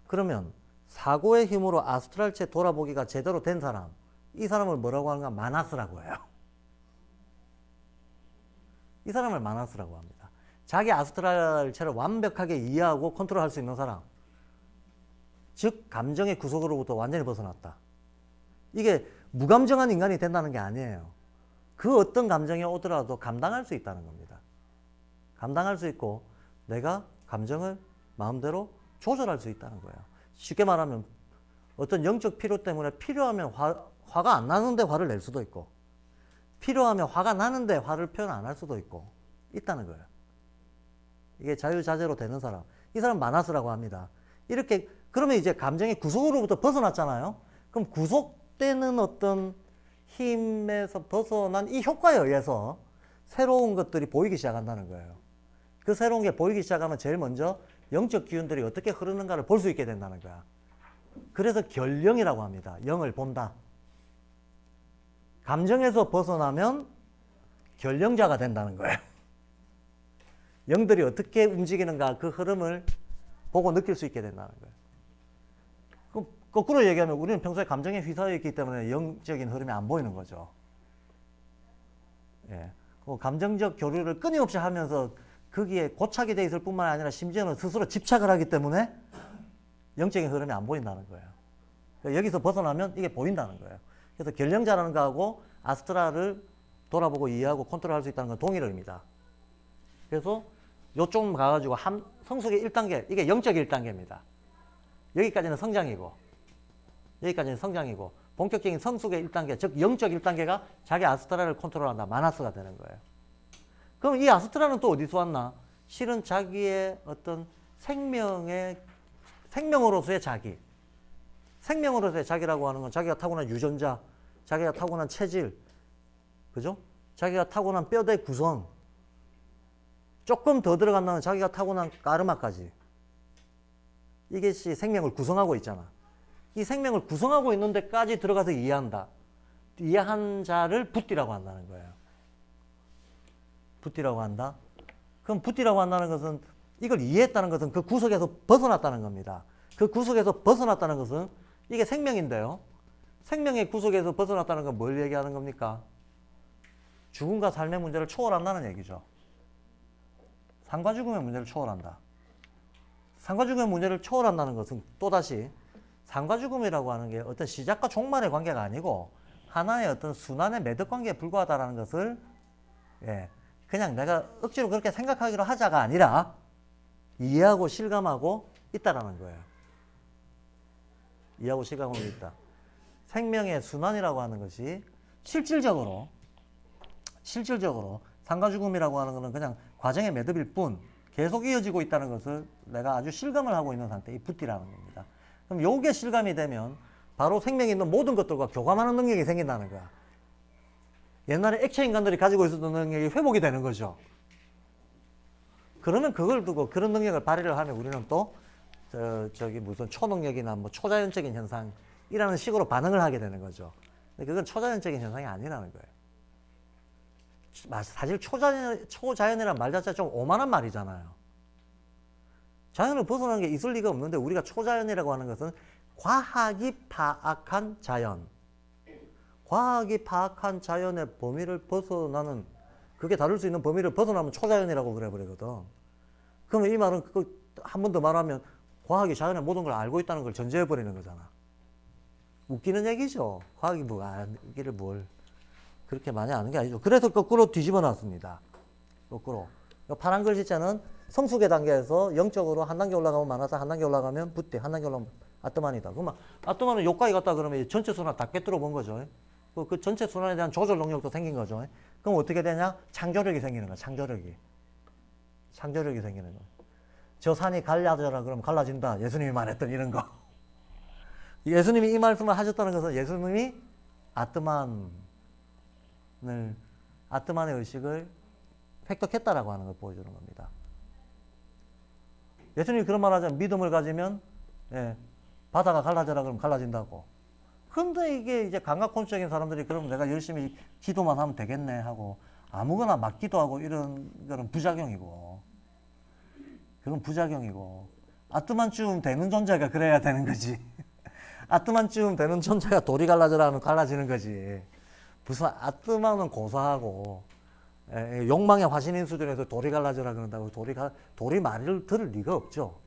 그러면 사고의 힘으로 아스트랄체 돌아보기가 제대로 된 사람, 이 사람을 뭐라고 하는가? 마나스라고 해요. 이 사람을 마나스라고 합니다. 자기 아스트랄체를 완벽하게 이해하고 컨트롤할 수 있는 사람, 즉 감정의 구속으로부터 완전히 벗어났다. 이게 무감정한 인간이 된다는 게 아니에요. 그 어떤 감정이 오더라도 감당할 수 있다는 겁니다. 감당할 수 있고 내가 감정을 마음대로 조절할 수 있다는 거예요. 쉽게 말하면 어떤 영적 필요 때문에 필요하면 화가 안 나는데 화를 낼 수도 있고 필요하면 화가 나는데 화를 표현 안 할 수도 있고 있다는 거예요. 이게 자유자재로 되는 사람, 이 사람 마나스라고 합니다. 이렇게 그러면 이제 감정의 구속으로부터 벗어났잖아요. 그럼 구속되는 어떤 힘에서 벗어난 이 효과에 의해서 새로운 것들이 보이기 시작한다는 거예요. 그 새로운 게 보이기 시작하면 제일 먼저 영적 기운들이 어떻게 흐르는가를 볼 수 있게 된다는 거야. 그래서 결영이라고 합니다. 영을 본다. 감정에서 벗어나면 결영자가 된다는 거예요. 영들이 어떻게 움직이는가 그 흐름을 보고 느낄 수 있게 된다는 거예요. 그럼 거꾸로 얘기하면 우리는 평소에 감정에 휘말려 있기 때문에 영적인 흐름이 안 보이는 거죠. 예. 감정적 교류를 끊임없이 하면서 거기에 고착이 돼 있을 뿐만 아니라 심지어는 스스로 집착을 하기 때문에 영적인 흐름이 안 보인다는 거예요. 그러니까 여기서 벗어나면 이게 보인다는 거예요. 그래서 결령자라는 거하고 아스트라를 돌아보고 이해하고 컨트롤할 수 있다는 건 동일 의미다. 그래서 요쪽 가가지고 성숙의 1단계, 이게 영적 1단계입니다. 여기까지는 성장이고 여기까지는 성장이고 본격적인 성숙의 1단계, 즉 영적 1단계가 자기 아스트라를 컨트롤한다. 마나스가 되는 거예요. 그럼 이 아스트라는 또 어디서 왔나? 실은 자기의 어떤 생명으로서의 자기. 생명으로서의 자기라고 하는 건 자기가 타고난 유전자, 자기가 타고난 체질, 그죠? 자기가 타고난 뼈대 구성, 조금 더 들어간다면 자기가 타고난 까르마까지. 이것이 생명을 구성하고 있잖아. 이 생명을 구성하고 있는 데까지 들어가서 이해한다. 이해한 자를 붓디라고 한다는 거예요. 붓디라고 한다. 그럼 붓디라고 한다는 것은 이걸 이해했다는 것은 그 구석에서 벗어났다는 겁니다. 그 구석에서 벗어났다는 것은 이게 생명인데요. 생명의 구석에서 벗어났다는 건 뭘 얘기하는 겁니까? 죽음과 삶의 문제를 초월한다는 얘기죠. 삶과 죽음의 문제를 초월한다. 삶과 죽음의 문제를 초월한다는 것은 또다시 삶과 죽음이라고 하는 게 어떤 시작과 종말의 관계가 아니고 하나의 어떤 순환의 매듭 관계에 불과하다는 것을 그냥 내가 억지로 그렇게 생각하기로 하자가 아니라 이해하고 실감하고 있다라는 거예요. 이해하고 실감하고 있다. 생명의 순환이라고 하는 것이 실질적으로 삶과 죽음이라고 하는 것은 그냥 과정의 매듭일 뿐 계속 이어지고 있다는 것을 내가 아주 실감을 하고 있는 상태, 이 붓디라는 겁니다. 그럼 요게 실감이 되면 바로 생명이 있는 모든 것들과 교감하는 능력이 생긴다는 거야. 옛날에 액체 인간들이 가지고 있었던 능력이 회복이 되는 거죠. 그러면 그걸 두고 그런 능력을 발휘를 하면 우리는 또 저기 무슨 초능력이나 뭐 초자연적인 현상이라는 식으로 반응을 하게 되는 거죠. 근데 그건 초자연적인 현상이 아니라는 거예요. 사실 초자연이란 말 자체가 좀 오만한 말이잖아요. 자연을 벗어나는 게 있을 리가 없는데 우리가 초자연이라고 하는 것은 과학이 파악한 자연. 과학이 파악한 자연의 범위를 벗어나는, 그게 다룰 수 있는 범위를 벗어나면 초자연이라고 그래 버리거든. 그러면 이 말은 한 번 더 말하면 과학이 자연의 모든 걸 알고 있다는 걸 전제해 버리는 거잖아. 웃기는 얘기죠. 과학이 뭐 알기를 뭘 그렇게 많이 아는 게 아니죠. 그래서 거꾸로 뒤집어 놨습니다. 거꾸로. 파란 글씨자는 성숙의 단계에서 영적으로 한 단계 올라가면 마나사, 한 단계 올라가면 붓디, 한 단계 올라가면 아트만이다. 그러면 아트만은 요까지 갔다 그러면 전체 순환 다 꿰뚫어 본 거죠. 그 전체 순환에 대한 조절 능력도 생긴 거죠. 그럼 어떻게 되냐? 창조력이 생기는 거야. 창조력이 생기는 거야. 저 산이 갈라져라 그러면 갈라진다. 예수님이 말했던 이런 거. 예수님이 이 말씀을 하셨다는 것은 예수님이 아트만의 의식을 획득했다라고 하는 걸 보여주는 겁니다. 예수님이 그런 말 하자면 믿음을 가지면 바다가 갈라져라 그러면 갈라진다고. 근데 이게 이제 감각혼적인 사람들이 그러면 내가 열심히 기도만 하면 되겠네 하고 아무거나 막 기도하고 이런 거는 부작용이고, 그건 부작용이고, 아트만쯤 되는 존재가 그래야 되는 거지. 아트만쯤 되는 존재가 돌이 갈라져라 하면 갈라지는 거지. 무슨 아트만은 고사하고 욕망의 화신인 수준에서 돌이 갈라져라 그런다고 돌이 말을 들을 리가 없죠.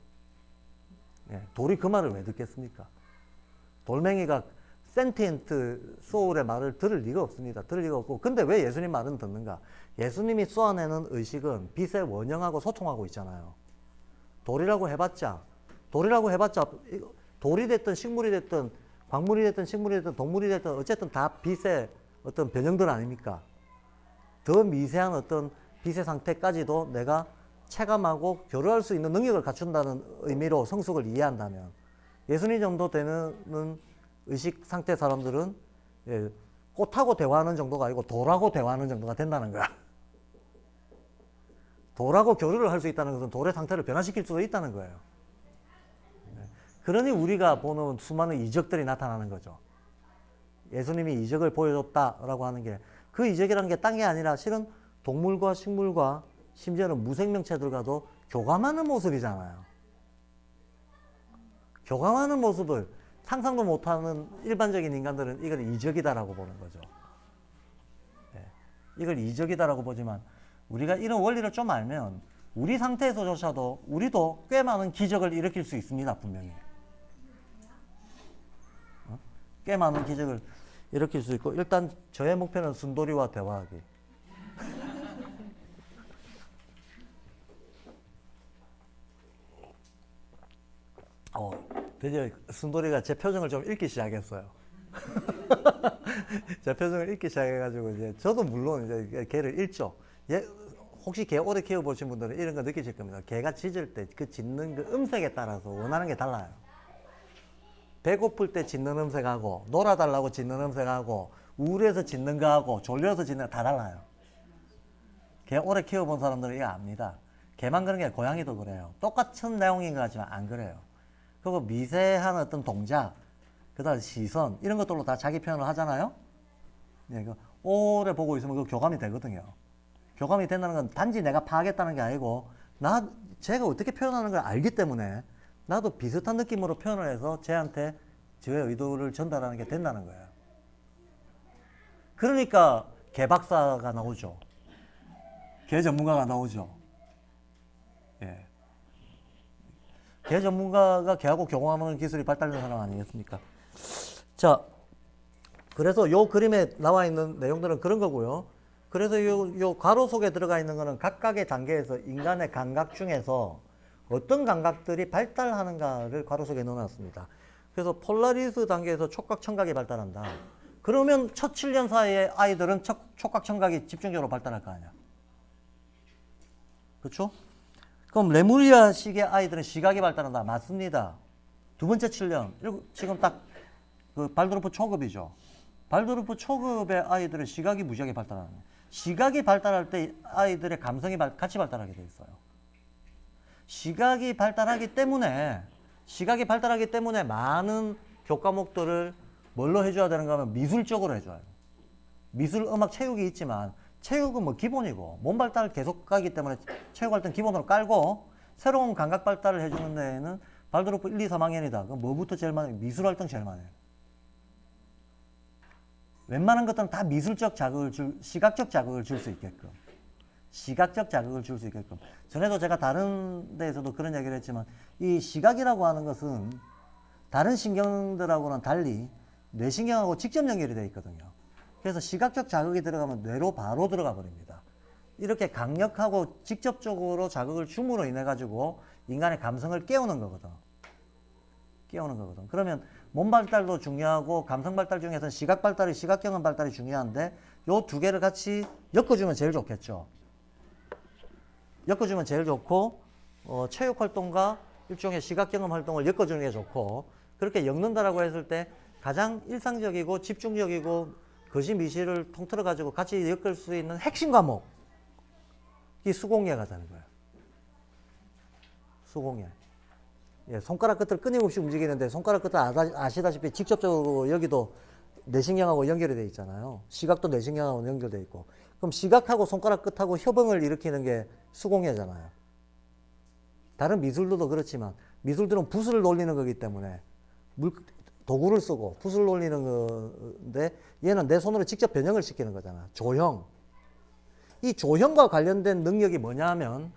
돌이 그 말을 왜 듣겠습니까? 돌멩이가 센티엔트 소울의 말을 들을 리가 없습니다. 들을 리가 없고, 근데 왜 예수님 말은 듣는가? 예수님이 쏘아내는 의식은 빛의 원형하고 소통하고 있잖아요. 돌이라고 해봤자 돌이 됐든 식물이 됐든 광물이 됐든 식물이 됐든 동물이 됐든 어쨌든 다 빛의 어떤 변형들 아닙니까? 더 미세한 어떤 빛의 상태까지도 내가 체감하고 교류할 수 있는 능력을 갖춘다는 의미로 성숙을 이해한다면 예수님 정도 되는 의식 상태 사람들은 꽃하고 대화하는 정도가 아니고 돌하고 대화하는 정도가 된다는 거야. 돌하고 교류를 할 수 있다는 것은 돌의 상태를 변화시킬 수도 있다는 거예요. 그러니 우리가 보는 수많은 이적들이 나타나는 거죠. 예수님이 이적을 보여줬다라고 하는 게, 그 이적이라는 게 딴 게 아니라 실은 동물과 식물과 심지어는 무생명체들과도 교감하는 모습이잖아요. 교감하는 모습을 상상도 못하는 일반적인 인간들은 이걸 이적이다라고 보는 거죠. 이걸 이적이다라고 보지만 우리가 이런 원리를 좀 알면 우리 상태에서조차도 우리도 꽤 많은 기적을 일으킬 수 있습니다. 분명히. 꽤 많은 기적을 일으킬 수 있고, 일단 저의 목표는 순돌이와 대화하기. 드디어 순돌이가 제 표정을 좀 읽기 시작했어요. 제 표정을 읽기 시작해가지고 이제 저도 물론 이제 개를 읽죠. 혹시 개 오래 키워보신 분들은 이런 거 느끼실 겁니다. 개가 짖을 때 그 짖는 그 음색에 따라서 원하는 게 달라요. 배고플 때 짖는 음색하고 놀아달라고 짖는 음색하고 우울해서 짖는 거하고 졸려서 짖는 거 다 달라요. 개 오래 키워본 사람들은 이거 압니다. 개만 그런 게 고양이도 그래요. 똑같은 내용인 것 같지만 안 그래요. 그리고 미세한 어떤 동작, 그 다음 시선 이런 것들로 다 자기 표현을 하잖아요. 예, 오래 보고 있으면 그 교감이 되거든요. 교감이 된다는 건 단지 내가 파악했다는 게 아니고 제가 어떻게 표현하는 걸 알기 때문에 나도 비슷한 느낌으로 표현을 해서 쟤한테 저의 의도를 전달하는 게 된다는 거예요. 그러니까 개 박사가 나오죠. 개 전문가가 나오죠. 예. 개 전문가가 개하고 경험하는 기술이 발달된 사람 아니겠습니까? 자, 그래서 요 그림에 나와 있는 내용들은 그런 거고요. 그래서 요 가로 속에 들어가 있는 거는 각각의 단계에서 인간의 감각 중에서 어떤 감각들이 발달하는가를 가로 속에 넣어놨습니다. 그래서 폴라리스 단계에서 촉각, 청각이 발달한다. 그러면 첫 7년 사이에 아이들은 촉각, 청각이 집중적으로 발달할 거 아니야. 그렇죠? 그럼 레무리아식의 아이들은 시각이 발달한다. 맞습니다. 두 번째 7년. 지금 딱 그 발도르프 초급이죠. 발도르프 초급의 아이들은 시각이 무지하게 발달하는 거예요. 시각이 발달할 때 아이들의 감성이 같이 발달하게 돼 있어요. 시각이 발달하기 때문에 많은 교과목들을 뭘로 해줘야 되는가 하면 미술적으로 해줘요. 미술, 음악, 체육이 있지만 체육은 뭐 기본이고 몸 발달 계속 가기 때문에 체육 활동 기본으로 깔고 새로운 감각 발달을 해주는 데에는 발도르프 1, 2, 3학년이다. 그럼 뭐부터 제일 많아요? 미술 활동 제일 많아요. 웬만한 것들은 다 미술적 자극을 시각적 자극을 줄 수 있게끔. 시각적 자극을 줄 수 있게끔. 전에도 제가 다른 데에서도 그런 얘기를 했지만 이 시각이라고 하는 것은 다른 신경들하고는 달리 뇌신경하고 직접 연결이 되어 있거든요. 그래서 시각적 자극이 들어가면 뇌로 바로 들어가 버립니다. 이렇게 강력하고 직접적으로 자극을 줌으로 인해 가지고 인간의 감성을 깨우는 거거든. 그러면 몸 발달도 중요하고 감성 발달 중에서는 시각 발달이, 시각 경험 발달이 중요한데 요 두 개를 같이 엮어주면 제일 좋겠죠. 엮어주면 제일 좋고 체육 활동과 일종의 시각 경험 활동을 엮어주는 게 좋고 그렇게 엮는다라고 했을 때 가장 일상적이고 집중적이고 거시 미시를 통틀어 가지고 같이 엮을 수 있는 핵심 과목이 수공예가 되는 거예요. 수공예. 예, 손가락 끝을 끊임없이 움직이는데 손가락 끝을 아시다시피 직접적으로 여기도 뇌신경하고 연결이 돼 있잖아요. 시각도 뇌신경하고 연결돼 있고. 그럼 시각하고 손가락 끝하고 협응을 일으키는 게 수공예잖아요. 다른 미술들도 그렇지만 미술들은 붓을 놀리는 거기 때문에 도구를 쓰고 붓을 놀리는 건데 얘는 내 손으로 직접 변형을 시키는 거잖아. 조형. 이 조형과 관련된 능력이 뭐냐 하면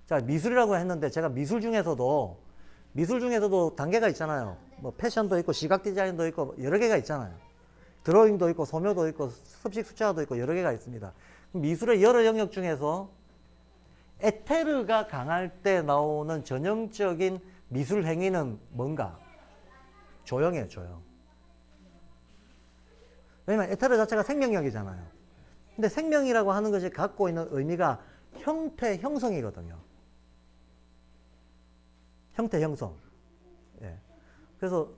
자, 미술이라고 했는데 제가 미술 중에서도 단계가 있잖아요. 뭐 패션도 있고 시각 디자인도 있고 여러 개가 있잖아요. 드로잉도 있고 소묘도 있고 습식 수채화도 있고 여러 개가 있습니다. 미술의 여러 영역 중에서 에테르가 강할 때 나오는 전형적인 미술 행위는 뭔가? 조형이에요, 조형. 왜냐면 에테르 자체가 생명력이잖아요. 근데 생명이라고 하는 것이 갖고 있는 의미가 형태, 형성이거든요. 형태, 형성. 예. 그래서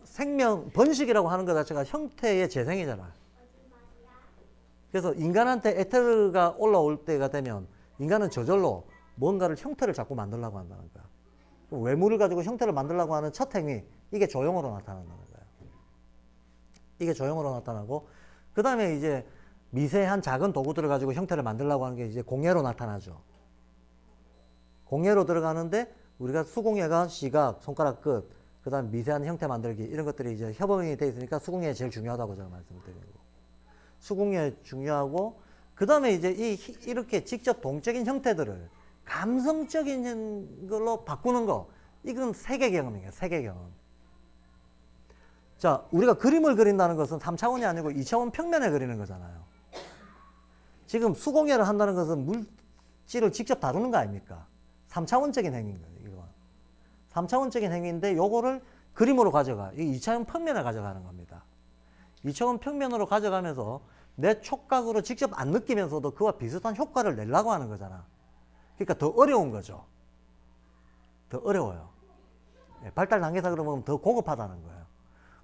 번식이라고 하는 것 자체가 형태의 재생이잖아요. 그래서 인간한테 에테르가 올라올 때가 되면 인간은 저절로 뭔가를 형태를 자꾸 만들려고 한다는 거야. 외물을 가지고 형태를 만들려고 하는 첫 행위, 이게 조형으로 나타난다는 거예요. 이게 조형으로 나타나고, 그 다음에 이제 미세한 작은 도구들을 가지고 형태를 만들려고 하는 게 이제 공예로 나타나죠. 공예로 들어가는데 우리가 수공예가 시각, 손가락 끝, 그 다음 미세한 형태 만들기 이런 것들이 이제 협업이 돼 있으니까 수공예 제일 중요하다고 제가 말씀드리는 거고. 수공예 중요하고, 그 다음에 이제 이렇게 직접 동적인 형태들을 감성적인 걸로 바꾸는 거, 이건 세계 경험이에요. 세계 경험. 자, 우리가 그림을 그린다는 것은 3차원이 아니고 2차원 평면에 그리는 거잖아요. 지금 수공예를 한다는 것은 물질을 직접 다루는 거 아닙니까? 3차원적인 행위인 거예요. 이거. 3차원적인 행위인데 요거를 그림으로 가져가. 이 2차원 평면에 가져가는 겁니다. 2차원 평면으로 가져가면서 내 촉각으로 직접 안 느끼면서도 그와 비슷한 효과를 내려고 하는 거잖아. 그러니까 더 어려운 거죠. 더 어려워요. 발달 단계에서 그러면 더 고급하다는 거예요.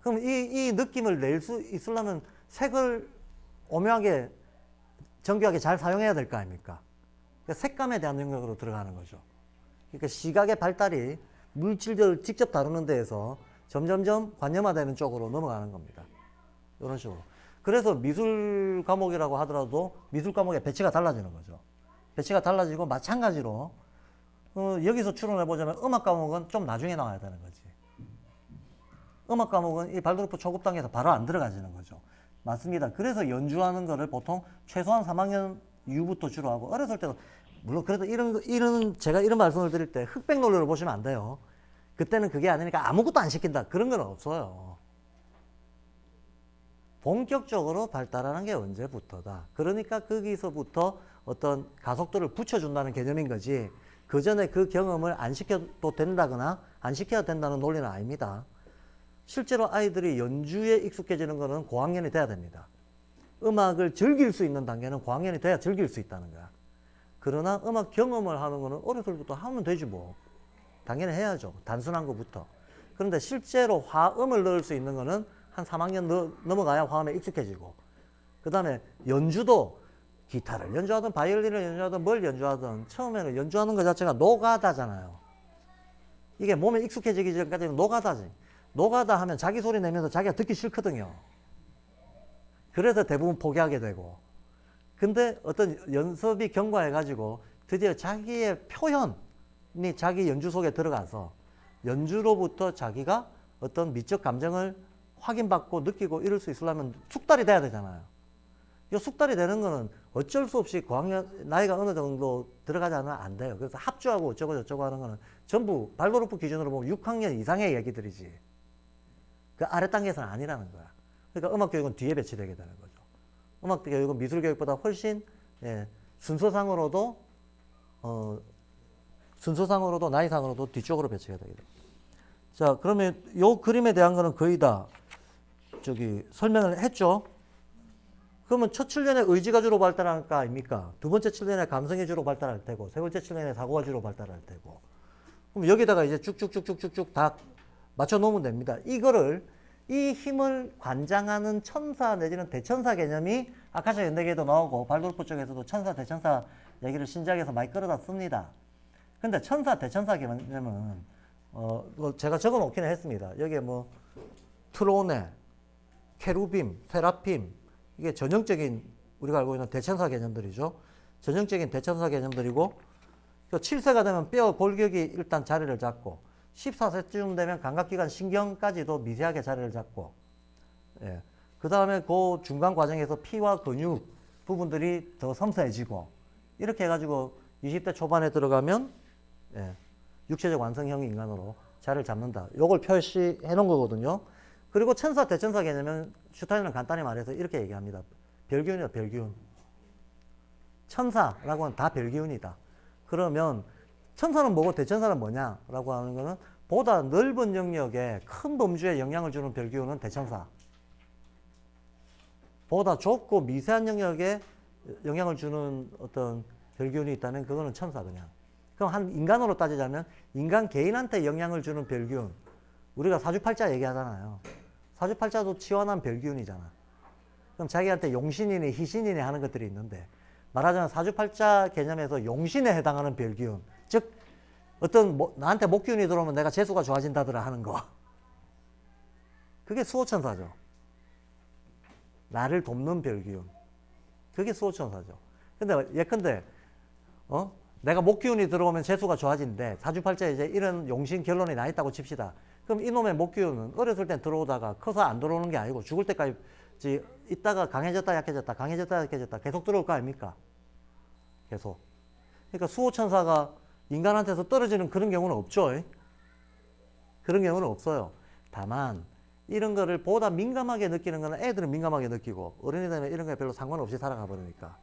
그럼 이 느낌을 낼 수 있으려면 색을 오묘하게 정교하게 잘 사용해야 될 거 아닙니까? 그러니까 색감에 대한 영역으로 들어가는 거죠. 그러니까 시각의 발달이 물질을 직접 다루는 데에서 점점점 관념화되는 쪽으로 넘어가는 겁니다. 이런 식으로. 그래서 미술 과목이라고 하더라도 미술 과목의 배치가 달라지는 거죠. 배치가 달라지고 마찬가지로 여기서 추론해 보자면 음악 과목은 좀 나중에 나와야 되는 거지. 음악 과목은 이 발도르프 초급 단계에서 바로 안 들어가지는 거죠. 맞습니다. 그래서 연주하는 거를 보통 최소한 3학년 이후부터 주로 하고 어렸을 때도 물론 그래도 이런 제가 이런 말씀을 드릴 때 흑백 논리로 보시면 안 돼요. 그때는 그게 아니니까 아무것도 안 시킨다. 그런 건 없어요. 본격적으로 발달하는 게 언제부터다. 그러니까 거기서부터 어떤 가속도를 붙여준다는 개념인 거지. 그 전에 그 경험을 안 시켜도 된다거나 안 시켜야 된다는 논리는 아닙니다. 실제로 아이들이 연주에 익숙해지는 것은 고학년이 돼야 됩니다. 음악을 즐길 수 있는 단계는 고학년이 돼야 즐길 수 있다는 거야. 그러나 음악 경험을 하는 거는 어렸을 때부터 하면 되지 뭐. 당연히 해야죠. 단순한 것부터. 그런데 실제로 화음을 넣을 수 있는 거는 한 3학년 넘어가야 화음에 익숙해지고 그 다음에 연주도 기타를 연주하든 바이올린을 연주하든 뭘 연주하든 처음에는 연주하는 것 자체가 노가다잖아요. 이게 몸에 익숙해지기 전까지는 노가다지. 노가다 하면 자기 소리 내면서 자기가 듣기 싫거든요. 그래서 대부분 포기하게 되고 근데 어떤 연습이 경과해가지고 드디어 자기의 표현이 자기 연주 속에 들어가서 연주로부터 자기가 어떤 미적 감정을 확인받고 느끼고 이럴 수 있으려면 숙달이 돼야 되잖아요. 이 숙달이 되는 거는 어쩔 수 없이 고학년 나이가 어느 정도 들어가지 않으면 안 돼요. 그래서 합주하고 어쩌고 저쩌고 하는 거는 전부 발도르프 기준으로 보면 6학년 이상의 얘기들이지. 그 아래 단계에서는 아니라는 거야. 그러니까 음악 교육은 뒤에 배치되게 되는 거죠. 음악 교육은 미술 교육보다 훨씬 순서상으로도 나이상으로도 뒤쪽으로 배치가 되게 돼요. 자, 그러면 요 그림에 대한 거는 거의 다 설명을 했죠. 그러면 첫 7년에 의지가 주로 발달할 거 아닙니까? 두 번째 7년에 감성이 주로 발달할 테고, 세 번째 7년에 사고가 주로 발달할 테고. 그럼 여기다가 이제 쭉쭉쭉쭉쭉쭉 다 맞춰 놓으면 됩니다. 이 힘을 관장하는 천사 내지는 대천사 개념이 아카시아 연대기에도 나오고 발도르프 쪽에서도 천사 대천사 얘기를 신작에서 많이 끌어다 씁니다. 근데 천사 대천사 개념은 제가 적어 놓기는 했습니다. 여기에 뭐 트로네, 케루빔, 세라핌 이게 전형적인 우리가 알고 있는 대천사 개념들이죠. 전형적인 대천사 개념들이고 7세가 되면 뼈 골격이 일단 자리를 잡고 14세쯤 되면 감각기관 신경까지도 미세하게 자리를 잡고 그 다음에 그 중간 과정에서 피와 근육 부분들이 더 섬세해지고 이렇게 해가지고 20대 초반에 들어가면 육체적 완성형 인간으로 자리를 잡는다. 요걸 표시해 놓은 거거든요. 그리고 천사 대천사 개념은 슈타인은 간단히 말해서 이렇게 얘기합니다. 별기운이다. 별기운. 천사라고 하면 다 별기운이다. 그러면 천사는 뭐고 대천사는 뭐냐라고 하는 거는 보다 넓은 영역에 큰 범주에 영향을 주는 별기운은 대천사. 보다 좁고 미세한 영역에 영향을 주는 어떤 별기운이 있다면 그거는 천사 그냥. 그럼 한 인간으로 따지자면 인간 개인한테 영향을 주는 별기운. 우리가 사주팔자 얘기하잖아요. 사주팔자도 치환한 별기운이잖아. 그럼 자기한테 용신이니 희신이니 하는 것들이 있는데 말하자면 사주팔자 개념에서 용신에 해당하는 별기운. 즉 나한테 목기운이 들어오면 내가 재수가 좋아진다더라 하는 거. 그게 수호천사죠. 나를 돕는 별기운. 그게 수호천사죠. 근데 예컨대 내가 목기운이 들어오면 재수가 좋아진대. 사주팔자에 이제 이런 용신 결론이 나 있다고 칩시다. 그럼 이놈의 목기운은 어렸을 땐 들어오다가 커서 안 들어오는 게 아니고 죽을 때까지 있다가 강해졌다 약해졌다 강해졌다 약해졌다 계속 들어올 거 아닙니까? 계속. 그러니까 수호천사가 인간한테서 떨어지는 그런 경우는 없죠. 그런 경우는 없어요. 다만 이런 거를 보다 민감하게 느끼는 거는 애들은 민감하게 느끼고 어른이 되면 이런 거에 별로 상관없이 살아가 버리니까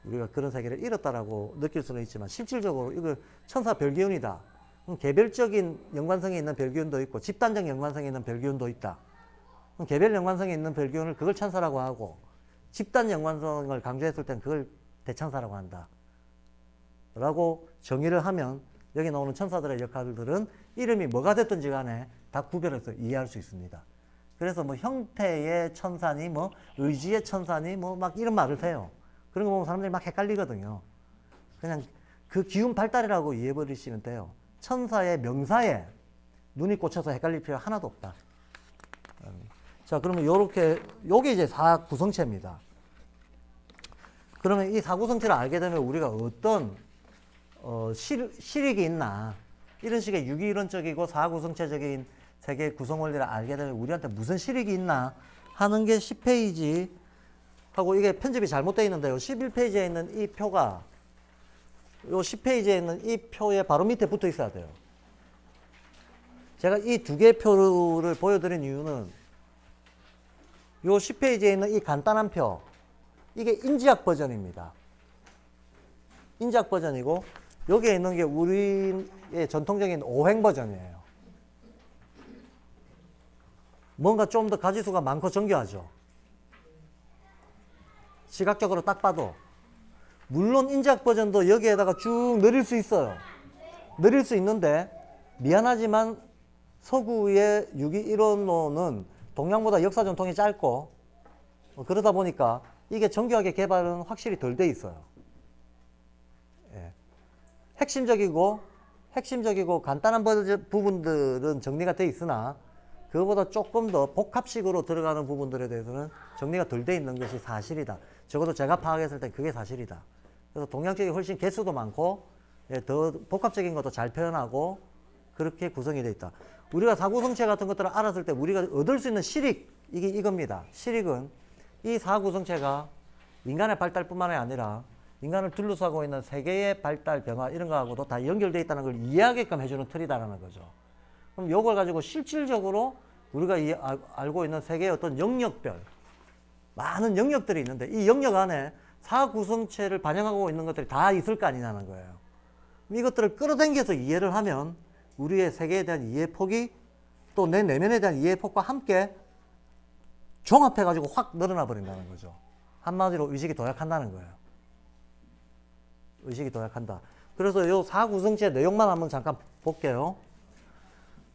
우리가 그런 세계를 잃었다라고 느낄 수는 있지만 실질적으로 이거 천사 별기운이다. 그럼 개별적인 연관성이 있는 별기운도 있고 집단적 연관성이 있는 별기운도 있다. 그럼 개별 연관성이 있는 별기운을 그걸 천사라고 하고 집단 연관성을 강조했을 땐 그걸 대천사라고 한다. 라고 정의를 하면 여기 나오는 천사들의 역할들은 이름이 뭐가 됐든지 간에 다 구별해서 이해할 수 있습니다. 그래서 뭐 형태의 천사니 뭐 의지의 천사니 뭐 막 이런 말을 해요. 그런 거 보면 사람들이 막 헷갈리거든요. 그냥 그 기운 발달이라고 이해해버리시면 돼요. 천사의 명사에 눈이 꽂혀서 헷갈릴 필요 하나도 없다. 자, 그러면 요렇게, 요게 이제 사구성체입니다. 그러면 이 사구성체를 알게 되면 우리가 어떤, 실익이 있나. 이런 식의 유기이론적이고 사구성체적인 세계 구성 원리를 알게 되면 우리한테 무슨 실익이 있나 하는 게 10페이지 하고 이게 편집이 잘못되어 있는데요. 11페이지에 있는 이 표가 요 10페이지에 있는 이 표의 바로 밑에 붙어 있어야 돼요. 제가 이 두 개의 표를 보여드린 이유는 요 10페이지에 있는 이 간단한 표, 이게 인지학 버전입니다. 인지학 버전이고 여기에 있는 게 우리의 전통적인 오행 버전이에요. 뭔가 좀 더 가지수가 많고 정교하죠. 시각적으로 딱 봐도. 물론 인지학 버전도 여기에다가 쭉 늘릴 수 있어요. 늘릴 수 있는데 미안하지만 서구의 유기이론론은 동양보다 역사 전통이 짧고 그러다 보니까 이게 정교하게 개발은 확실히 덜 돼 있어요. 예. 핵심적이고 간단한 부분들은 정리가 돼 있으나 그거보다 조금 더 복합식으로 들어가는 부분들에 대해서는 정리가 덜 돼 있는 것이 사실이다. 적어도 제가 파악했을 때 그게 사실이다. 그래서 동양 쪽이 훨씬 개수도 많고 더 복합적인 것도 잘 표현하고 그렇게 구성이 돼 있다. 우리가 사구성체 같은 것들을 알았을 때 우리가 얻을 수 있는 실익, 이게 이겁니다. 실익은 이 사구성체가 인간의 발달뿐만 아니라 인간을 둘러싸고 있는 세계의 발달, 변화 이런 거하고도 다 연결되어 있다는 걸 이해하게끔 해주는 틀이다라는 거죠. 그럼 이걸 가지고 실질적으로 우리가 알고 있는 세계의 어떤 영역별, 많은 영역들이 있는데 이 영역 안에 사구성체를 반영하고 있는 것들이 다 있을 거 아니냐는 거예요. 이것들을 끌어당겨서 이해를 하면 우리의 세계에 대한 이해 폭이 또 내 내면에 대한 이해 폭과 함께 종합해가지고 확 늘어나 버린다는 거죠. 한마디로 의식이 도약한다는 거예요. 의식이 도약한다. 그래서 이 사구성체 내용만 한번 잠깐 볼게요.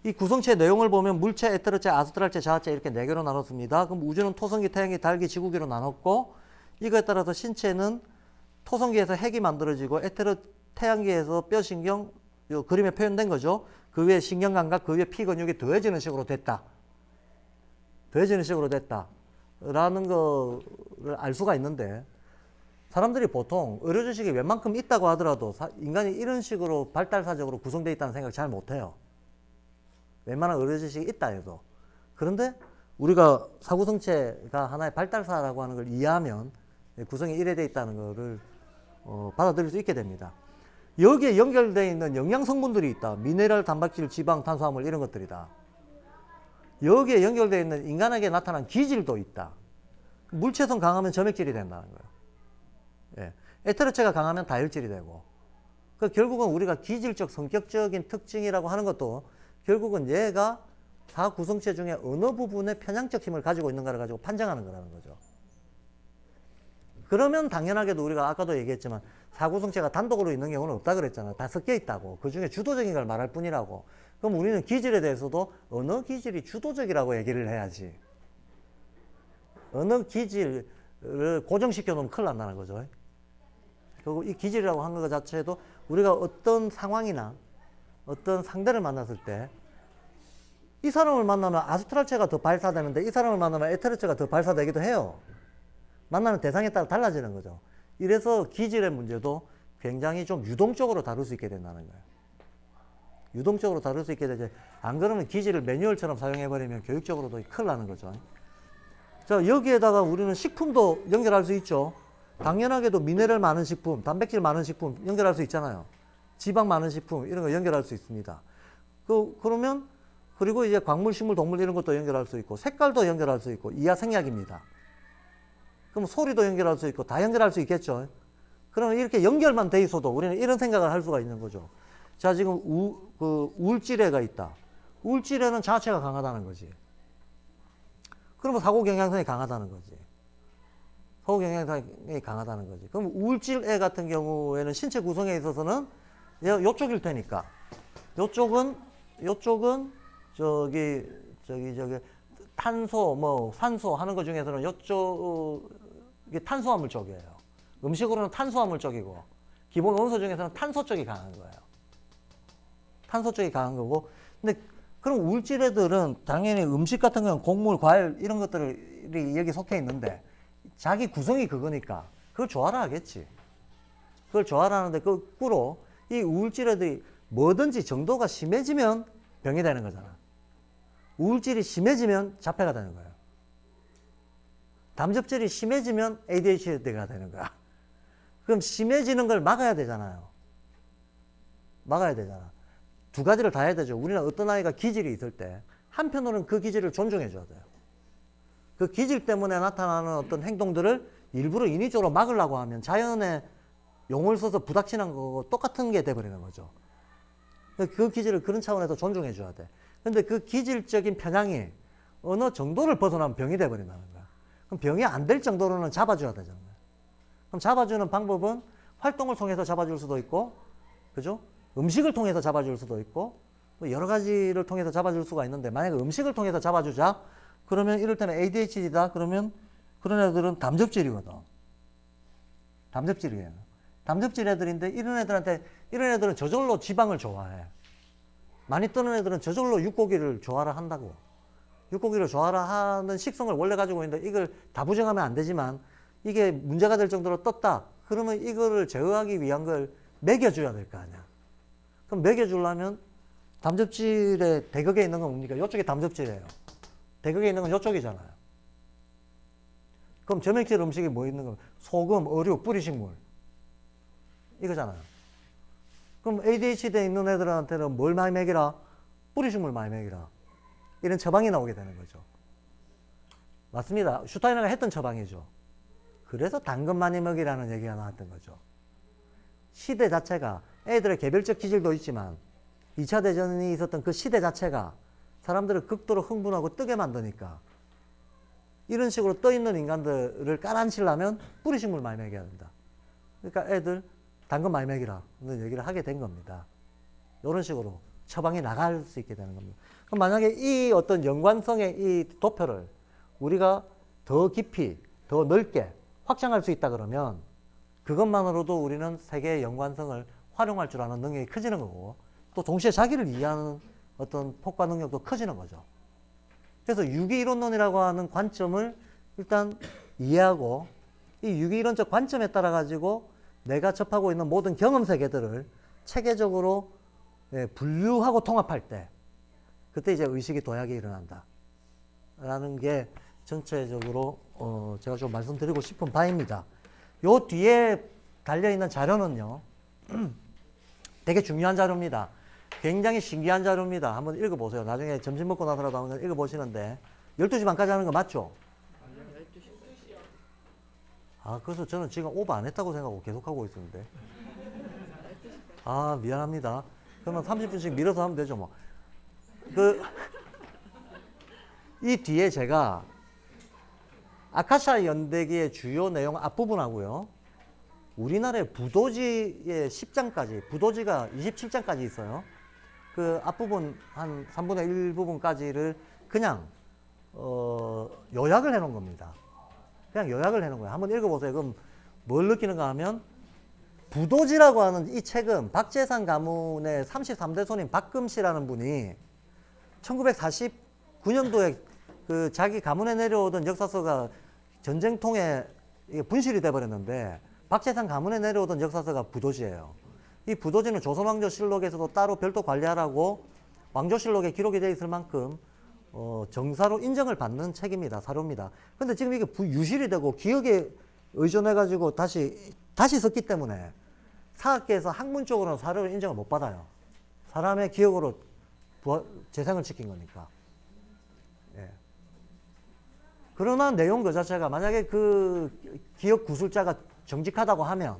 이 구성체 내용을 보면 물체, 에테르체, 아스트랄체, 자아체 이렇게 4개로 나눴습니다. 그럼 우주는 토성기, 태양기, 달기, 지구기로 나눴고 이거에 따라서 신체는 토성기에서 핵이 만들어지고 태양기에서 뼈신경, 요 그림에 표현된 거죠. 그 위에 신경감각, 그 위에 피 근육이 더해지는 식으로 됐다. 더해지는 식으로 됐다. 라는 거를 알 수가 있는데 사람들이 보통 의료지식이 웬만큼 있다고 하더라도 인간이 이런 식으로 발달사적으로 구성되어 있다는 생각 잘 못해요. 웬만한 의료지식이 있다 해도. 그런데 우리가 사구성체가 하나의 발달사라고 하는 걸 이해하면 구성이 이래 되어 있다는 것을 받아들일 수 있게 됩니다. 여기에 연결되어 있는 영양성분들이 있다. 미네랄, 단백질, 지방, 탄수화물 이런 것들이다. 여기에 연결되어 있는 인간에게 나타난 기질도 있다. 물체성 강하면 점액질이 된다는 거예요. 예. 에테르체가 강하면 다혈질이 되고. 결국은 우리가 기질적, 성격적인 특징이라고 하는 것도 결국은 얘가 사구성체 중에 어느 부분에 편향적 힘을 가지고 있는가를 가지고 판정하는 거라는 거죠. 그러면 당연하게도 우리가 아까도 얘기했지만 사구성체가 단독으로 있는 경우는 없다 그랬잖아요. 다 섞여 있다고. 그 중에 주도적인 걸 말할 뿐이라고. 그럼 우리는 기질에 대해서도 어느 기질이 주도적이라고 얘기를 해야지. 어느 기질을 고정시켜 놓으면 큰일 난다는 거죠. 그리고 이 기질이라고 하는 것 자체도 우리가 어떤 상황이나 어떤 상대를 만났을 때 이 사람을 만나면 아스트랄체가 더 발사되는데 이 사람을 만나면 에테르체가 더 발사되기도 해요. 만나는 대상에 따라 달라지는 거죠. 이래서 기질의 문제도 굉장히 좀 유동적으로 다룰 수 있게 된다는 거예요. 유동적으로 다룰 수 있게 되지. 안 그러면 기질을 매뉴얼처럼 사용해버리면 교육적으로도 큰일 나는 거죠. 자, 여기에다가 우리는 식품도 연결할 수 있죠. 당연하게도 미네랄 많은 식품, 단백질 많은 식품 연결할 수 있잖아요. 지방 많은 식품 이런 거 연결할 수 있습니다. 그러면 그리고 이제 광물, 식물, 동물 이런 것도 연결할 수 있고 색깔도 연결할 수 있고 이하 생약입니다. 그럼 소리도 연결할 수 있고 다 연결할 수 있겠죠. 그러면 이렇게 연결만 돼 있어도 우리는 이런 생각을 할 수가 있는 거죠. 자, 지금 우울질에가 있다. 우울질에는 자아체가 강하다는 거지. 그러면 사고 경향성이 강하다는 거지. 사고 경향성이 강하다는 거지. 그럼 우울질애 같은 경우에는 신체 구성에 있어서는 요쪽일 테니까. 요쪽은 저기 탄소, 뭐 산소 하는 것 중에서는 요쪽이 탄수화물 쪽이에요. 음식으로는 탄수화물 쪽이고, 기본 원소 중에서는 탄소 쪽이 강한 거예요. 탄소 쪽이 강한 거고. 근데 그럼 우울질 애들은 당연히 음식 같은 경우는 곡물, 과일 이런 것들이 여기 속해 있는데 자기 구성이 그거니까 그걸 좋아라 하겠지. 그걸 좋아라 하는데 거꾸로 이 우울질 애들이 뭐든지 정도가 심해지면 병이 되는 거잖아. 우울질이 심해지면 자폐가 되는 거예요. 담즙질이 심해지면 ADHD가 되는 거야. 그럼 심해지는 걸 막아야 되잖아요. 막아야 되잖아. 두 가지를 다 해야 되죠. 우리는 어떤 아이가 기질이 있을 때 한편으로는 그 기질을 존중해 줘야 돼요. 그 기질 때문에 나타나는 어떤 행동들을 일부러 인위적으로 막으려고 하면 자연의 용어를 써서 부닥치는 거고 똑같은 게 돼버리는 거죠. 그 기질을 그런 차원에서 존중해 줘야 돼. 근데 그 기질적인 편향이 어느 정도를 벗어나면 병이 돼버린다는 거야. 그럼 병이 안 될 정도로는 잡아줘야 되잖아요. 그럼 잡아주는 방법은 활동을 통해서 잡아줄 수도 있고, 그죠? 음식을 통해서 잡아줄 수도 있고, 뭐 여러 가지를 통해서 잡아줄 수가 있는데, 만약에 음식을 통해서 잡아주자, 그러면 이를테면 ADHD다, 그러면 그런 애들은 담즙질이거든. 담즙질이에요. 담즙질 애들인데, 이런 애들은 저절로 지방을 좋아해. 많이 뜨는 애들은 저절로 육고기를 좋아라 한다고. 육고기를 좋아라 하는 식성을 원래 가지고 있는데, 이걸 다 부정하면 안 되지만, 이게 문제가 될 정도로 떴다. 그러면 이거를 제어하기 위한 걸 먹여줘야 될 거 아니야. 그럼 먹여주려면 담즙질의 대극에 있는 건 뭡니까? 이쪽이 담즙질이에요. 대극에 있는 건 이쪽이잖아요. 그럼 점액질 음식이 뭐 있는 거? 소금, 어류, 뿌리식물. 이거잖아요. 그럼 ADHD에 있는 애들한테는 뭘 많이 먹이라? 뿌리식물 많이 먹이라. 이런 처방이 나오게 되는 거죠. 맞습니다. 슈타이너가 했던 처방이죠. 그래서 당근 많이 먹이라는 얘기가 나왔던 거죠. 시대 자체가 애들의 개별적 기질도 있지만 2차 대전이 있었던 그 시대 자체가 사람들을 극도로 흥분하고 뜨게 만드니까 이런 식으로 떠있는 인간들을 깔아앉히려면 뿌리식물 많이 먹여야 된다. 그러니까 애들 당근 많이 먹이라 는 얘기를 하게 된 겁니다. 이런 식으로 처방이 나갈 수 있게 되는 겁니다. 그럼 만약에 이 어떤 연관성의 이 도표를 우리가 더 깊이, 더 넓게 확장할 수 있다 그러면 그것만으로도 우리는 세계의 연관성을 활용할 줄 아는 능력이 커지는 거고 또 동시에 자기를 이해하는 어떤 폭과 능력도 커지는 거죠. 그래서 유기이론론이라고 하는 관점을 일단 이해하고 이 유기이론적 관점에 따라 가지고 내가 접하고 있는 모든 경험 세계들을 체계적으로 분류하고 통합할 때 그때 이제 의식이 도약이 일어난다 라는 게 전체적으로 제가 좀 말씀드리고 싶은 바입니다. 요 뒤에 달려있는 자료는요 되게 중요한 자료입니다. 굉장히 신기한 자료입니다. 한번 읽어보세요. 나중에 점심 먹고 나서라도 한번 읽어보시는데 12시 반까지 하는 거 맞죠? 아, 그래서 저는 지금 오버 안 했다고 생각하고 계속 하고 있었는데. 아, 미안합니다. 그러면 30분씩 밀어서 하면 되죠, 뭐. 이 뒤에 제가 아카샤 연대기의 주요 내용 앞부분하고요. 우리나라의 부도지의 10장까지, 부도지가 27장까지 있어요. 그 앞부분 한 3분의 1 부분까지를 그냥 요약을 해놓은 겁니다. 그냥 요약을 해놓은 거예요. 한번 읽어보세요. 그럼 뭘 느끼는가 하면 부도지라고 하는 이 책은 박재산 가문의 33대 손인 박금씨라는 분이 1949년도에 그 자기 가문에 내려오던 역사서가 전쟁통에 분실이 돼버렸는데 박재산 가문에 내려오던 역사서가 부도지예요. 이 부도지는 조선왕조실록에서도 따로 별도 관리하라고 왕조실록에 기록이 되어 있을 만큼 정사로 인정을 받는 책입니다. 사료입니다. 근데 지금 이게 유실이 되고 기억에 의존해가지고 다시 썼기 때문에 사학계에서 학문적으로는 사료를 인정을 못 받아요. 사람의 기억으로 재생을 시킨 거니까. 예. 그러나 내용 그 자체가 만약에 그 기억 구술자가 정직하다고 하면,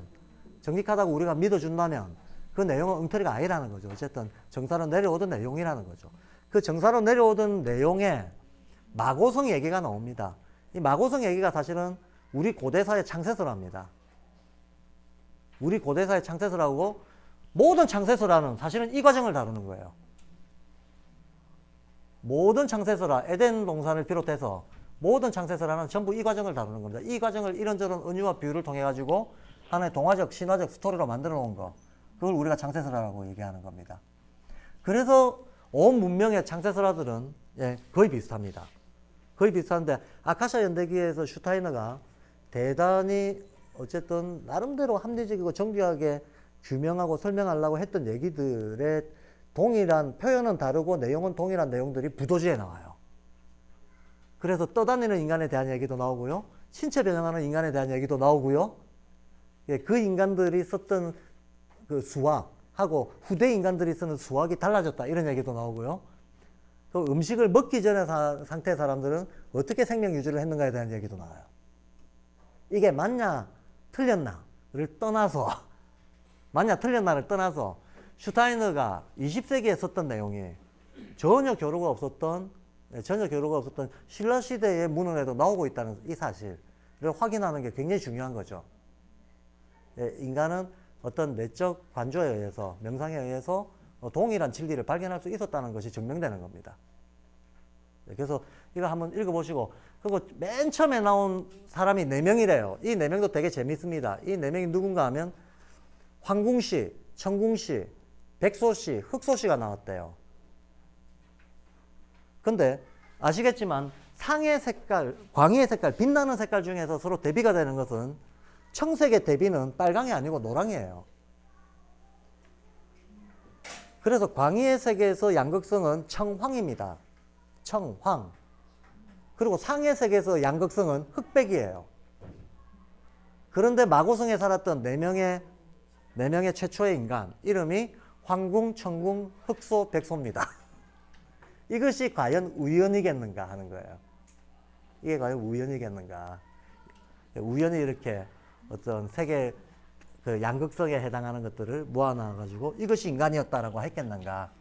정직하다고 우리가 믿어준다면 그 내용은 엉터리가 아니라는 거죠. 어쨌든 정사로 내려오던 내용이라는 거죠. 그 정사로 내려오던 내용에 마고성 얘기가 나옵니다. 이 마고성 얘기가 사실은 우리 고대사의 창세서랍니다. 우리 고대사의 창세서라고 모든 창세서라는 사실은 이 과정을 다루는 거예요. 모든 창세서라 에덴 동산을 비롯해서 모든 창세서라는 전부 이 과정을 다루는 겁니다. 이 과정을 이런저런 은유와 비유를 통해 가지고 하나의 동화적 신화적 스토리로 만들어 놓은 거, 그걸 우리가 창세서라고 얘기하는 겁니다. 그래서 온 문명의 창세서라들은 거의 비슷합니다. 거의 비슷한데 아카시아 연대기에서 슈타이너가 대단히 어쨌든 나름대로 합리적이고 정교하게 규명하고 설명하려고 했던 얘기들의 동일한 표현은 다르고 내용은 동일한 내용들이 부도지에 나와요. 그래서 떠다니는 인간에 대한 얘기도 나오고요. 신체 변형하는 인간에 대한 얘기도 나오고요. 그 인간들이 썼던 그 수학하고 후대 인간들이 쓰는 수학이 달라졌다 이런 얘기도 나오고요. 또 음식을 먹기 전에 상태의 사람들은 어떻게 생명 유지를 했는가에 대한 얘기도 나와요. 이게 맞냐 틀렸나를 떠나서 맞냐 틀렸나를 떠나서 슈타이너가 20세기에 썼던 내용이 전혀 교류가 없었던 신라시대의 문헌에도 나오고 있다는 이 사실을 확인하는 게 굉장히 중요한 거죠. 인간은 어떤 내적 관조에 의해서, 명상에 의해서 동일한 진리를 발견할 수 있었다는 것이 증명되는 겁니다. 그래서 이거 한번 읽어보시고, 그리고 맨 처음에 나온 사람이 4명이래요. 이 4명도 되게 재밌습니다. 이 4명이 누군가 하면 황궁씨, 청궁씨, 백소씨, 흑소씨가 나왔대요. 근데 아시겠지만 상의 색깔, 광의의 색깔, 빛나는 색깔 중에서 서로 대비가 되는 것은 청색의 대비는 빨강이 아니고 노랑이에요. 그래서 광의의 색에서 양극성은 청황입니다. 청황. 그리고 상의 색에서 양극성은 흑백이에요. 그런데 마고성에 살았던 4명의 최초의 인간, 이름이 황궁, 청궁, 흑소, 백소입니다. 이것이 과연 우연이겠는가 하는 거예요. 이게 과연 우연이겠는가. 우연히 이렇게 어떤 세계 그 양극성에 해당하는 것들을 모아놔가지고 이것이 인간이었다라고 했겠는가.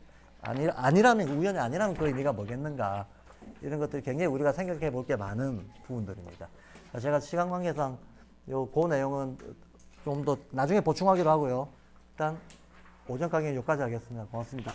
아니라면, 우연이 아니라면 그 의미가 뭐겠는가. 이런 것들이 굉장히 우리가 생각해 볼 게 많은 부분들입니다. 제가 시간 관계상 그 내용은 좀 더 나중에 보충하기로 하고요. 일단 오전 강의는 여기까지 하겠습니다. 고맙습니다.